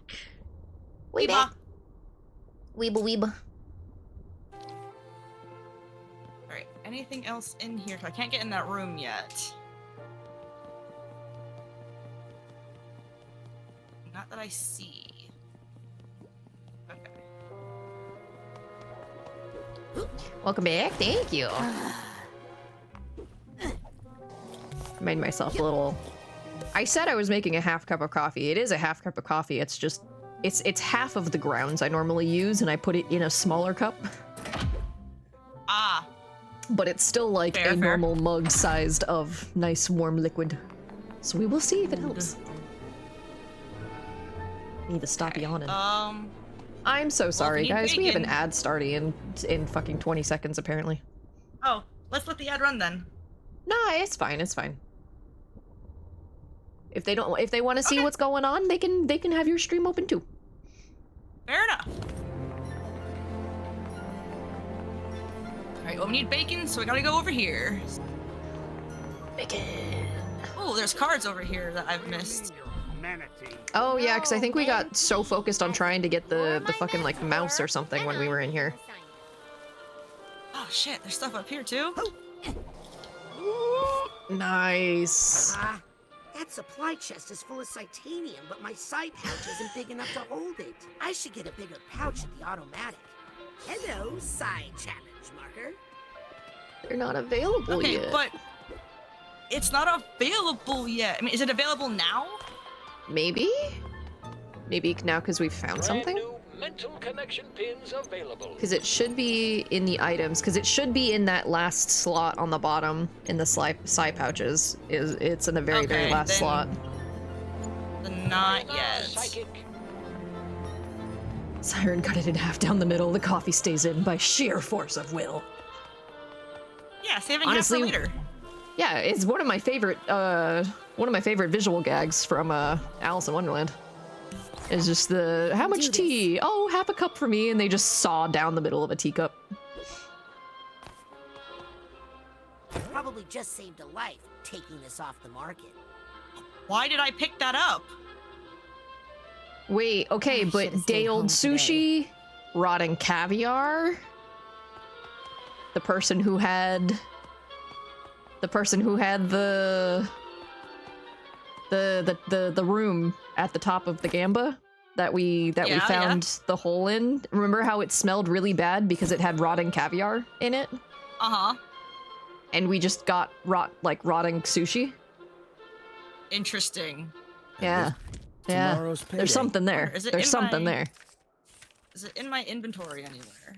Speaker 1: We back. Weeba weeba.
Speaker 2: Alright, anything else in here? I can't get in that room yet. Not that I see. Okay.
Speaker 1: Welcome back. Thank you. Made myself a little... I said I was making a half cup of coffee. It is a half cup of coffee. It's just... It's half of the grounds I normally use, and I put it in a smaller cup.
Speaker 2: Ah.
Speaker 1: But it's still like a normal mug sized of nice warm liquid. So we will see if it helps. Need to stop yawning. I'm so sorry, guys. We have an ad starting in fucking 20 seconds, apparently.
Speaker 2: Oh, let's let the ad run then.
Speaker 1: Nah, it's fine. It's fine. If they want to see what's going on, they can have your stream open too.
Speaker 2: Fair enough. Alright, well, we need bacon, so we gotta go over here.
Speaker 1: Bacon.
Speaker 2: Oh, there's cards over here that I've missed.
Speaker 1: Oh yeah, because I think we got so focused on trying to get the fucking like mouse or something when we were in here.
Speaker 2: Oh shit, there's stuff up here too.
Speaker 1: Nice.
Speaker 4: That supply chest is full of titanium, but my side pouch isn't big enough to hold it. I should get a bigger pouch at the automatic. Hello, side challenge marker.
Speaker 1: They're not available yet.
Speaker 2: Okay, but it's not available yet. I mean, is it available now?
Speaker 1: Maybe? Maybe now because we found something?
Speaker 15: New mental connection pins available.
Speaker 1: Because it should be in the items, because it should be in that last slot on the bottom in the side pouches. It's in the very, very last slot.
Speaker 2: Then not yet.
Speaker 1: Siren cut it in half down the middle. The coffee stays in by sheer force of will.
Speaker 2: Yeah, saving
Speaker 1: Honestly,
Speaker 2: half for later.
Speaker 1: Yeah, it's one of my favorite visual gags from Alice in Wonderland. It's just the, how much tea? Oh, half a cup for me, and they just saw down the middle of a teacup.
Speaker 4: Probably just saved a life taking this off the market.
Speaker 2: Why did I pick that up?
Speaker 1: Wait, okay, but day-old sushi, rotting caviar, the person who had the room at the top of the gamba that we found the hole in. Remember how it smelled really bad because it had rotting caviar in it?
Speaker 2: Uh-huh.
Speaker 1: And we just got rotting sushi?
Speaker 2: Interesting.
Speaker 1: Yeah. Yeah. There's something there. There's something there.
Speaker 2: Is it in my inventory anywhere?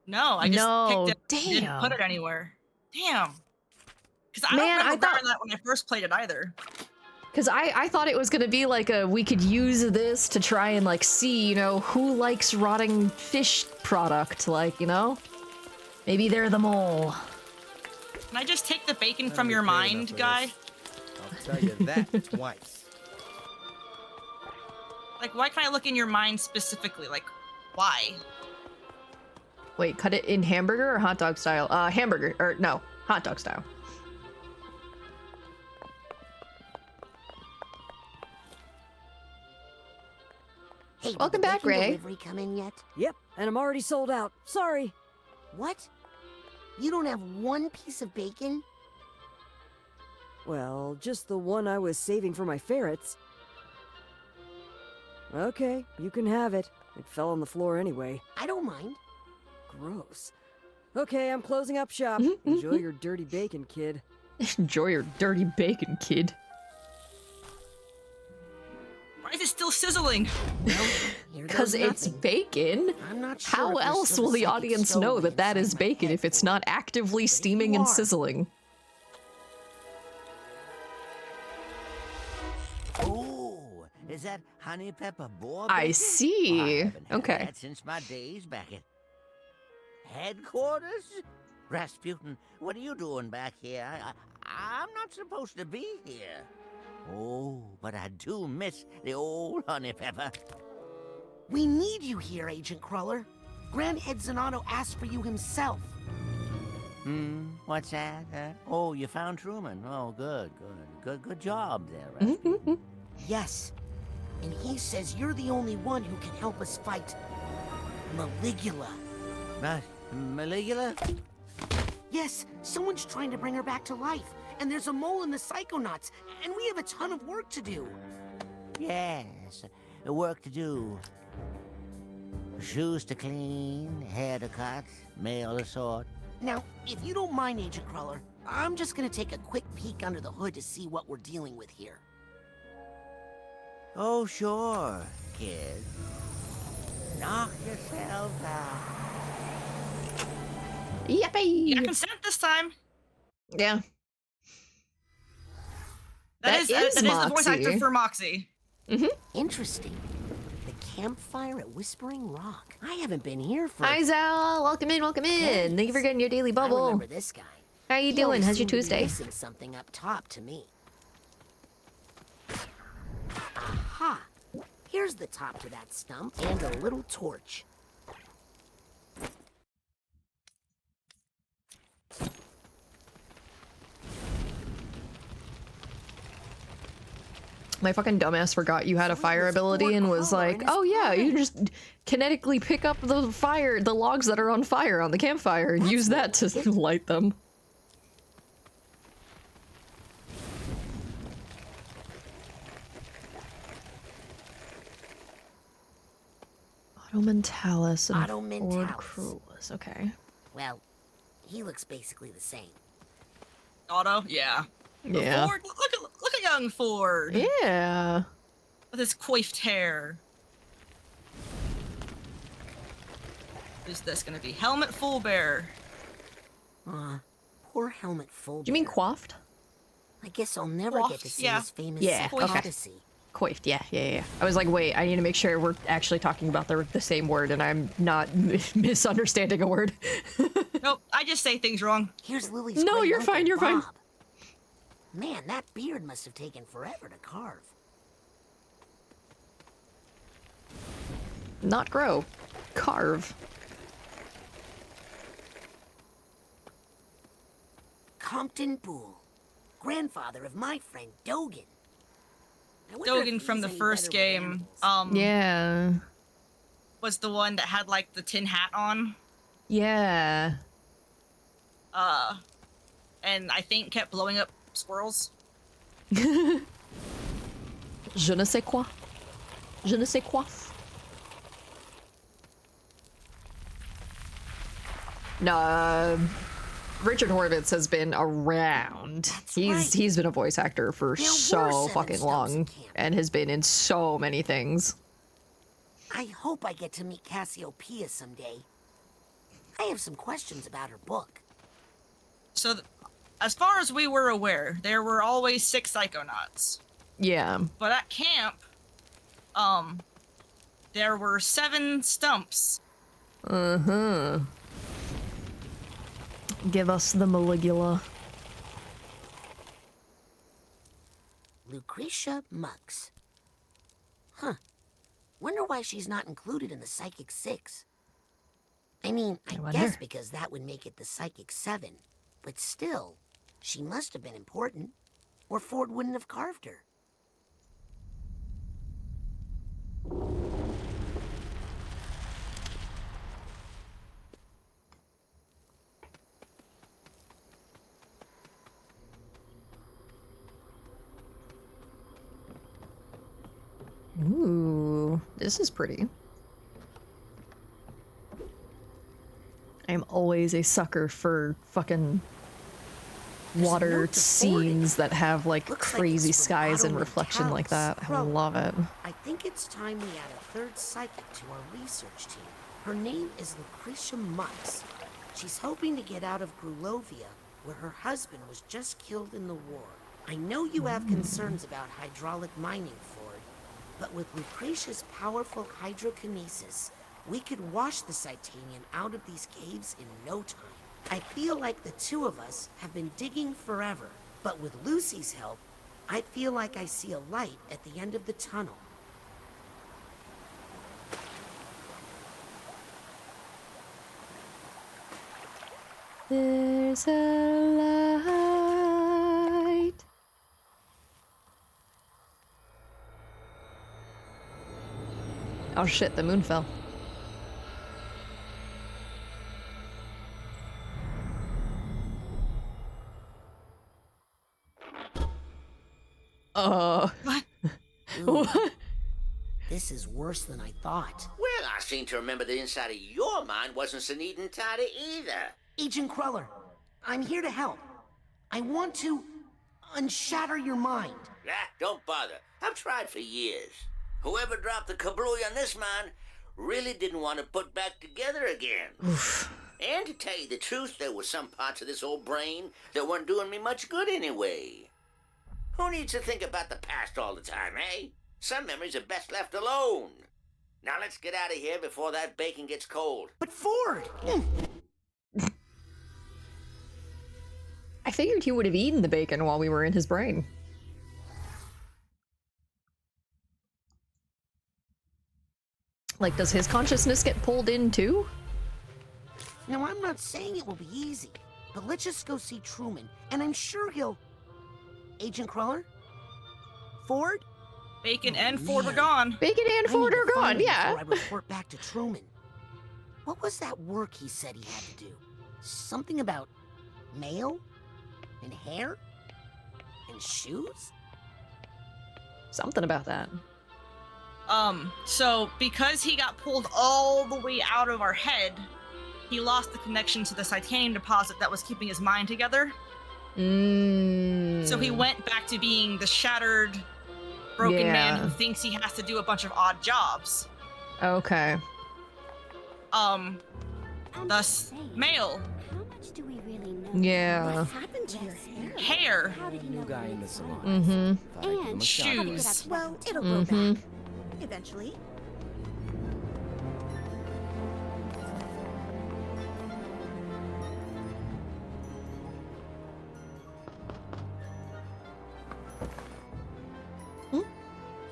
Speaker 2: No, I just picked it. Didn't put it anywhere. Damn. Because I don't remember that when I first played it either.
Speaker 1: Because I thought it was gonna be like we could use this to try and like see, who likes rotting fish product, maybe they're the mole.
Speaker 2: Can I just take the bacon from your mind, guy?
Speaker 10: I'll tell you that twice.
Speaker 2: Like, why can't I look in your mind specifically? Like, why?
Speaker 1: Wait, cut it in hamburger or hot dog style? Hamburger, or no, hot dog style.
Speaker 4: Hey,
Speaker 1: welcome back, Ray.
Speaker 4: Delivery come in yet?
Speaker 7: Yep, and I'm already sold out. Sorry.
Speaker 4: What? You don't have one piece of bacon?
Speaker 7: Well, just the one I was saving for my ferrets. Okay, you can have it. It fell on the floor anyway.
Speaker 4: I don't mind.
Speaker 7: Gross. Okay, I'm closing up shop. Enjoy your dirty bacon, kid.
Speaker 1: Enjoy your dirty bacon, kid.
Speaker 2: Why is it still sizzling?
Speaker 1: Because it's bacon.
Speaker 4: I'm not sure.
Speaker 1: How else will the audience know that that is bacon if it's not actively steaming and sizzling?
Speaker 19: Oh, is that honey pepper boar?
Speaker 1: I see.
Speaker 19: I haven't had
Speaker 1: Okay.
Speaker 19: that since my days back at headquarters. Rasputin, what are you doing back here? I'm not supposed to be here. Oh, but I do miss the old honey pepper.
Speaker 4: We need you here, Agent Cruller. Grand Ed Zanotto asked for you himself.
Speaker 19: What's that? Oh, you found Truman. Oh, good job there, Rasputin.
Speaker 4: Yes. And he says you're the only one who can help us fight Maligula.
Speaker 19: Maligula?
Speaker 4: Yes, someone's trying to bring her back to life. And there's a mole in the Psychonauts, and we have a ton of work to do.
Speaker 19: Yes, work to do. Shoes to clean, hair to cut, mail to sort.
Speaker 4: Now, if you don't mind, Agent Crawler, I'm just gonna take a quick peek under the hood to see what we're dealing with here.
Speaker 19: Oh, sure, kid. Knock yourself out.
Speaker 1: Yippee!
Speaker 2: You got consent this time.
Speaker 1: Yeah.
Speaker 2: That is the voice actor for Moxie.
Speaker 4: Interesting. The campfire at Whispering Rock. I haven't been here for...
Speaker 1: Hi, Zal. Welcome in, welcome in. Thank you for getting your daily
Speaker 4: I
Speaker 1: bubble.
Speaker 4: remember this guy.
Speaker 1: How you
Speaker 4: He
Speaker 1: doing?
Speaker 4: always
Speaker 1: How's your
Speaker 4: seemed to be
Speaker 1: Tuesday?
Speaker 4: missing something up top to me. Aha! Here's the top to that stump and a little torch.
Speaker 1: My fucking dumbass forgot you had a fire ability and was like, oh yeah, you just kinetically pick up the logs that are on fire on the campfire and use that to light them. Automentalis and Ford Cruelis, okay.
Speaker 4: Well, he looks basically the same.
Speaker 2: Otto? Yeah.
Speaker 1: Yeah.
Speaker 2: Ford, look at young Ford.
Speaker 1: Yeah.
Speaker 2: With his coiffed hair. Who's this gonna be? Helmet Fullbear.
Speaker 4: Poor Helmet Fullbear.
Speaker 1: Do you mean coiffed?
Speaker 4: I guess I'll never get to see his famous Odyssey.
Speaker 1: Coiffed, yeah. I was like, wait, I need to make sure we're actually talking about the same word and I'm not misunderstanding a word.
Speaker 2: Nope, I just say things wrong.
Speaker 4: Here's Lily's
Speaker 1: No,
Speaker 4: great
Speaker 1: you're
Speaker 4: uncle,
Speaker 1: fine, you're fine.
Speaker 4: Bob. Man, that beard must have taken forever to carve.
Speaker 1: Not grow. Carve.
Speaker 4: Compton Poole, grandfather of my friend Dogan.
Speaker 2: Dogan from the first game,
Speaker 1: yeah,
Speaker 2: was the one that had like the tin hat on.
Speaker 1: Yeah.
Speaker 2: And I think kept blowing up squirrels.
Speaker 1: Je ne sais quoi. Je ne sais quoi. No, Richard Horvitz has been around. He's been a voice actor for so fucking long and has been in so many things.
Speaker 4: I hope I get to meet Cassiopeia someday. I have some questions about her book.
Speaker 2: So, as far as we were aware, there were always 6 Psychonauts.
Speaker 1: Yeah.
Speaker 2: But at camp, there were 7 stumps.
Speaker 1: Give us the Maligula.
Speaker 4: Lucretia Mux. Huh. Wonder why she's not included in the Psychic 6. I mean, I guess because that would make it the Psychic 7. But still, she must have been important, or Ford wouldn't have carved her.
Speaker 1: Ooh, this is pretty. I'm always a sucker for fucking water scenes that have like crazy skies and reflection like that. I love it.
Speaker 4: I think it's time we add a 3rd psychic to our research team. Her name is Lucretia Mux. She's hoping to get out of Grulovia, where her husband was just killed in the war. I know you have concerns about hydraulic mining, Ford, but with Lucretia's powerful hydrokinesis, we could wash the Titanian out of these caves in no time. I feel like the 2 of us have been digging forever, but with Lucy's help, I feel like I see a light at the end of the tunnel.
Speaker 1: There's satellite. Oh shit, the moon fell. What?
Speaker 4: This is worse than I thought.
Speaker 19: Well, I seem to remember the inside of your mind wasn't so neat and tidy either.
Speaker 4: Agent Cruller, I'm here to help. I want to unshatter your mind.
Speaker 19: Ah, don't bother. I've tried for years. Whoever dropped the kablooey on this mind really didn't want to put back together again. And to tell you the truth, there were some parts of this old brain that weren't doing me much good anyway. Who needs to think about the past all the time, eh? Some memories are best left alone. Now let's get out of here before that bacon gets cold.
Speaker 4: But Ford!
Speaker 1: I figured he would have eaten the bacon while we were in his brain. Like, does his consciousness get pulled in too?
Speaker 4: Now, I'm not saying it will be easy, but let's just go see Truman, and I'm sure he'll... Agent Cruller? Ford?
Speaker 2: Bacon and Ford are gone.
Speaker 1: Bacon and Ford are gone, yeah.
Speaker 4: Before I report back to Truman. What was that work he said he had to do? Something about mail? And hair? And shoes?
Speaker 1: Something about that.
Speaker 2: So because he got pulled all the way out of our head, he lost the connection to the titanium deposit that was keeping his mind together. So he went back to being the shattered, broken man who thinks he has to do a bunch of odd jobs.
Speaker 1: Okay.
Speaker 2: Thus, mail.
Speaker 6: How much do we really know?
Speaker 1: Yeah.
Speaker 6: What happened to your hair?
Speaker 2: Hair.
Speaker 6: How did he know?
Speaker 11: New guy in the salon.
Speaker 6: And
Speaker 2: shoes.
Speaker 6: Well, it'll grow back. Eventually.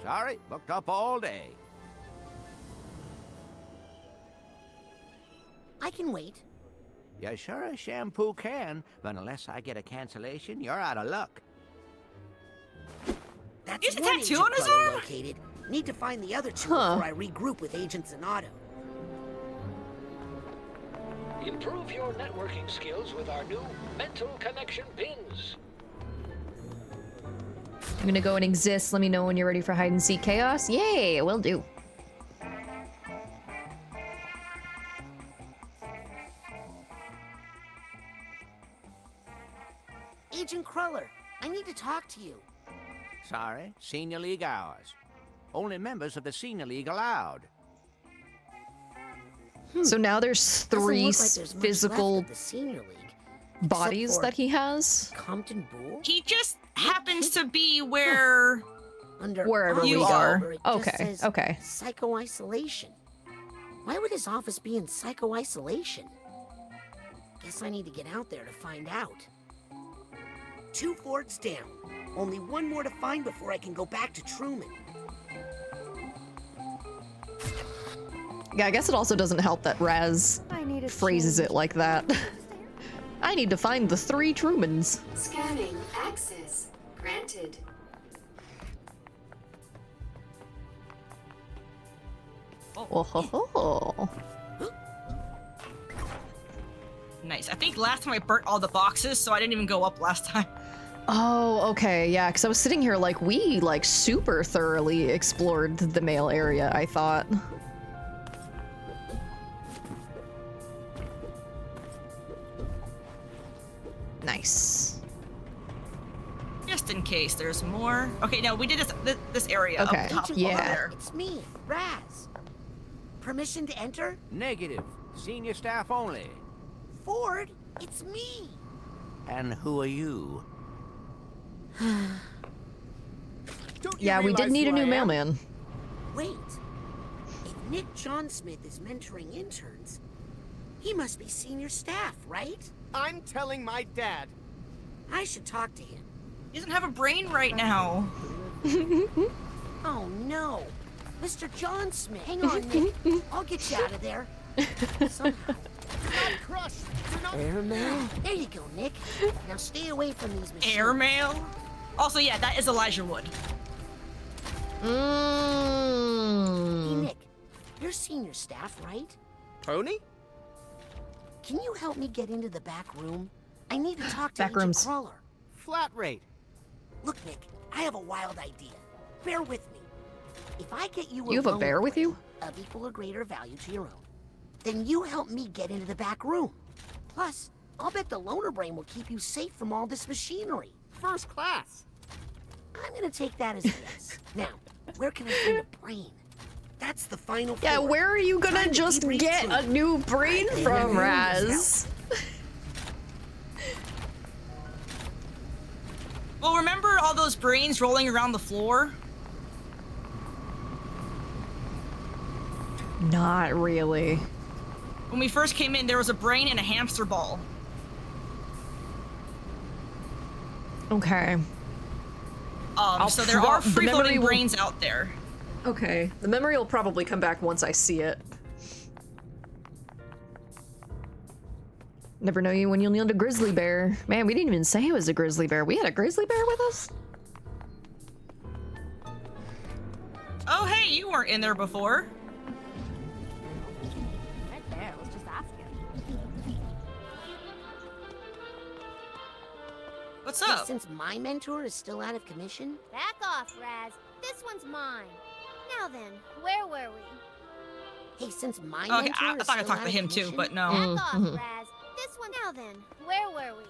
Speaker 19: Sorry, booked up all day.
Speaker 4: I can wait.
Speaker 19: You sure as shampoo can, but unless I get a cancellation, you're out of luck.
Speaker 4: That's
Speaker 2: Is a
Speaker 4: one
Speaker 2: tattoo
Speaker 4: Agent
Speaker 2: on his
Speaker 4: Cruller
Speaker 2: arm?
Speaker 4: located. Need to find the other two
Speaker 1: Huh.
Speaker 4: before I regroup with Agent Zanotto.
Speaker 15: Improve your networking skills with our new mental connection pins.
Speaker 1: I'm gonna go and exist. Let me know when you're ready for hide and seek chaos. Yay, will do.
Speaker 4: Agent Cruller, I need to talk to you.
Speaker 19: Sorry, Senior League hours. Only members of the Senior League allowed.
Speaker 1: So now there's
Speaker 4: Doesn't
Speaker 1: three
Speaker 4: look like there's much
Speaker 1: physical
Speaker 4: left of the Senior League.
Speaker 1: bodies
Speaker 4: for
Speaker 1: that he has.
Speaker 4: Compton Boole?
Speaker 2: He just happens to be where
Speaker 4: Under
Speaker 1: Wherever
Speaker 4: office
Speaker 1: we
Speaker 2: are.
Speaker 4: number, it just
Speaker 1: Okay,
Speaker 4: says
Speaker 1: okay.
Speaker 4: Psycho-isolation. Why would his office be in psycho-isolation? Guess I need to get out there to find out. 2 forts down. Only one more to find before I can go back to Truman.
Speaker 1: Yeah, I guess it also doesn't help that Raz phrases it like that. I need to find the 3 Trumans.
Speaker 16: Scanning access granted.
Speaker 1: Oh ho ho.
Speaker 2: Nice. I think last time I burnt all the boxes, so I didn't even go up last time.
Speaker 1: Oh, okay, yeah, because I was sitting here like, we, like, super thoroughly explored the mail area, I thought. Nice.
Speaker 2: Just in case there's more. Okay, no, we did this area
Speaker 1: Okay,
Speaker 2: up top.
Speaker 4: Agent
Speaker 2: over
Speaker 4: Cruller,
Speaker 2: there.
Speaker 4: it's me, Raz. Permission to enter?
Speaker 19: Negative. Senior staff only.
Speaker 4: Ford, it's me.
Speaker 19: And who are you?
Speaker 1: Yeah, we did need a new mailman.
Speaker 4: Wait. If Nick John Smith is mentoring interns, he must be senior staff, right?
Speaker 11: I'm telling my dad.
Speaker 4: I should talk to him.
Speaker 2: He doesn't have a brain right now.
Speaker 4: Oh no. Mr. John Smith. Hang on, Nick. I'll get you out of there. Somehow.
Speaker 11: I'm crushed.
Speaker 4: Airmail? There you go, Nick. Now stay away from these machines.
Speaker 2: Airmail? Also, yeah, that is Elijah Wood.
Speaker 4: Hey, Nick. You're senior staff, right?
Speaker 11: Tony?
Speaker 4: Can you help me get into the back room? I need to talk to
Speaker 1: Back
Speaker 4: Agent
Speaker 1: rooms.
Speaker 4: Crawler.
Speaker 11: Flat rate.
Speaker 4: Look, Nick, I have a wild idea. Bear with me. If I get you
Speaker 1: You have a
Speaker 4: loan
Speaker 1: bear with you?
Speaker 4: of equal or greater value to your own, then you help me get into the back room. Plus, I'll bet the loaner brain will keep you safe from all this machinery.
Speaker 11: First class.
Speaker 4: I'm gonna take that as a yes. Now, where can I find a brain? That's the final
Speaker 1: Yeah,
Speaker 4: floor.
Speaker 1: where are you gonna
Speaker 4: Time to
Speaker 1: just
Speaker 4: debrief
Speaker 1: get
Speaker 4: truth.
Speaker 1: a new brain
Speaker 4: Right,
Speaker 1: from,
Speaker 4: maybe
Speaker 1: Raz?
Speaker 2: Well, remember all those brains rolling around the floor?
Speaker 1: Not really.
Speaker 2: When we first came in, there was a brain and a hamster ball.
Speaker 1: Okay.
Speaker 2: So there are
Speaker 1: the
Speaker 2: free
Speaker 1: memory
Speaker 2: floating
Speaker 1: will-
Speaker 2: brains out there.
Speaker 1: Okay. The memory will probably come back once I see it. Never know you when you'll need a grizzly bear. Man, we didn't even say it was a grizzly bear. We had a grizzly bear with us?
Speaker 2: Oh, hey, you weren't in there before.
Speaker 3: Right there, let's just ask him.
Speaker 2: What's
Speaker 4: Hey,
Speaker 2: up?
Speaker 4: since my mentor is still out of commission,
Speaker 6: Back off, Raz. This one's mine. Now then, where were we?
Speaker 4: hey, since my
Speaker 2: Okay,
Speaker 4: mentor
Speaker 2: I
Speaker 4: is
Speaker 2: thought I
Speaker 4: still
Speaker 2: talked
Speaker 4: out
Speaker 2: to
Speaker 4: of
Speaker 2: him too,
Speaker 4: commission,
Speaker 2: but no.
Speaker 6: Back off, Raz. This one. Now then, where were we?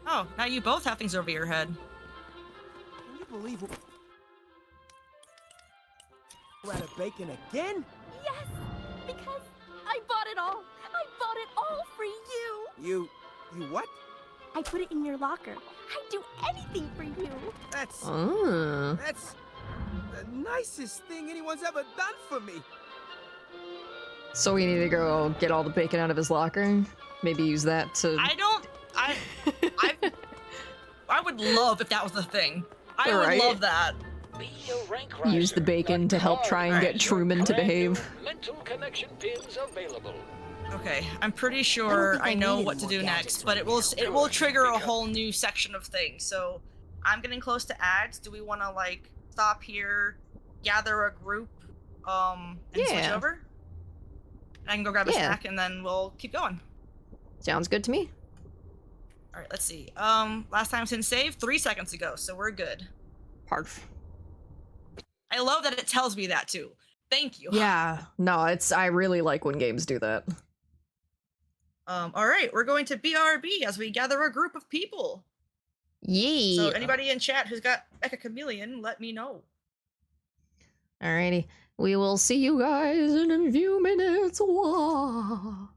Speaker 2: Oh, now you both have things over your head.
Speaker 11: Can you believe it? We're out of bacon again?
Speaker 3: Yes, because I bought it all. I bought it all for you.
Speaker 11: You what?
Speaker 3: I put it in your locker. I'd do anything for you.
Speaker 11: That's
Speaker 1: Oh.
Speaker 11: that's the nicest thing anyone's ever done for me.
Speaker 1: So we need to go get all the bacon out of his locker? Maybe use that to...
Speaker 2: I would love if that was the thing. I would
Speaker 1: Right.
Speaker 2: love that.
Speaker 1: Use the bacon to help try and get Truman to behave.
Speaker 15: Mental connection pins available.
Speaker 2: Okay, I'm pretty sure I know what to do next, but it will trigger a whole new section of things. So I'm getting close to ads. Do we want to like stop here, gather a group, and switch
Speaker 1: Yeah.
Speaker 2: over? I can go grab a
Speaker 1: Yeah.
Speaker 2: snack and then we'll keep going.
Speaker 1: Sounds good to me.
Speaker 2: All right, let's see. Last time since save 3 seconds ago, so we're good.
Speaker 1: Parf.
Speaker 2: I love that it tells me that too. Thank you.
Speaker 1: Yeah. No, I really like when games do that.
Speaker 2: All right, we're going to BRB as we gather a group of people.
Speaker 1: Yee.
Speaker 2: So anybody in chat who's got Mecha Chameleon, let me know.
Speaker 1: Alrighty. We will see you guys in a few minutes. Wah.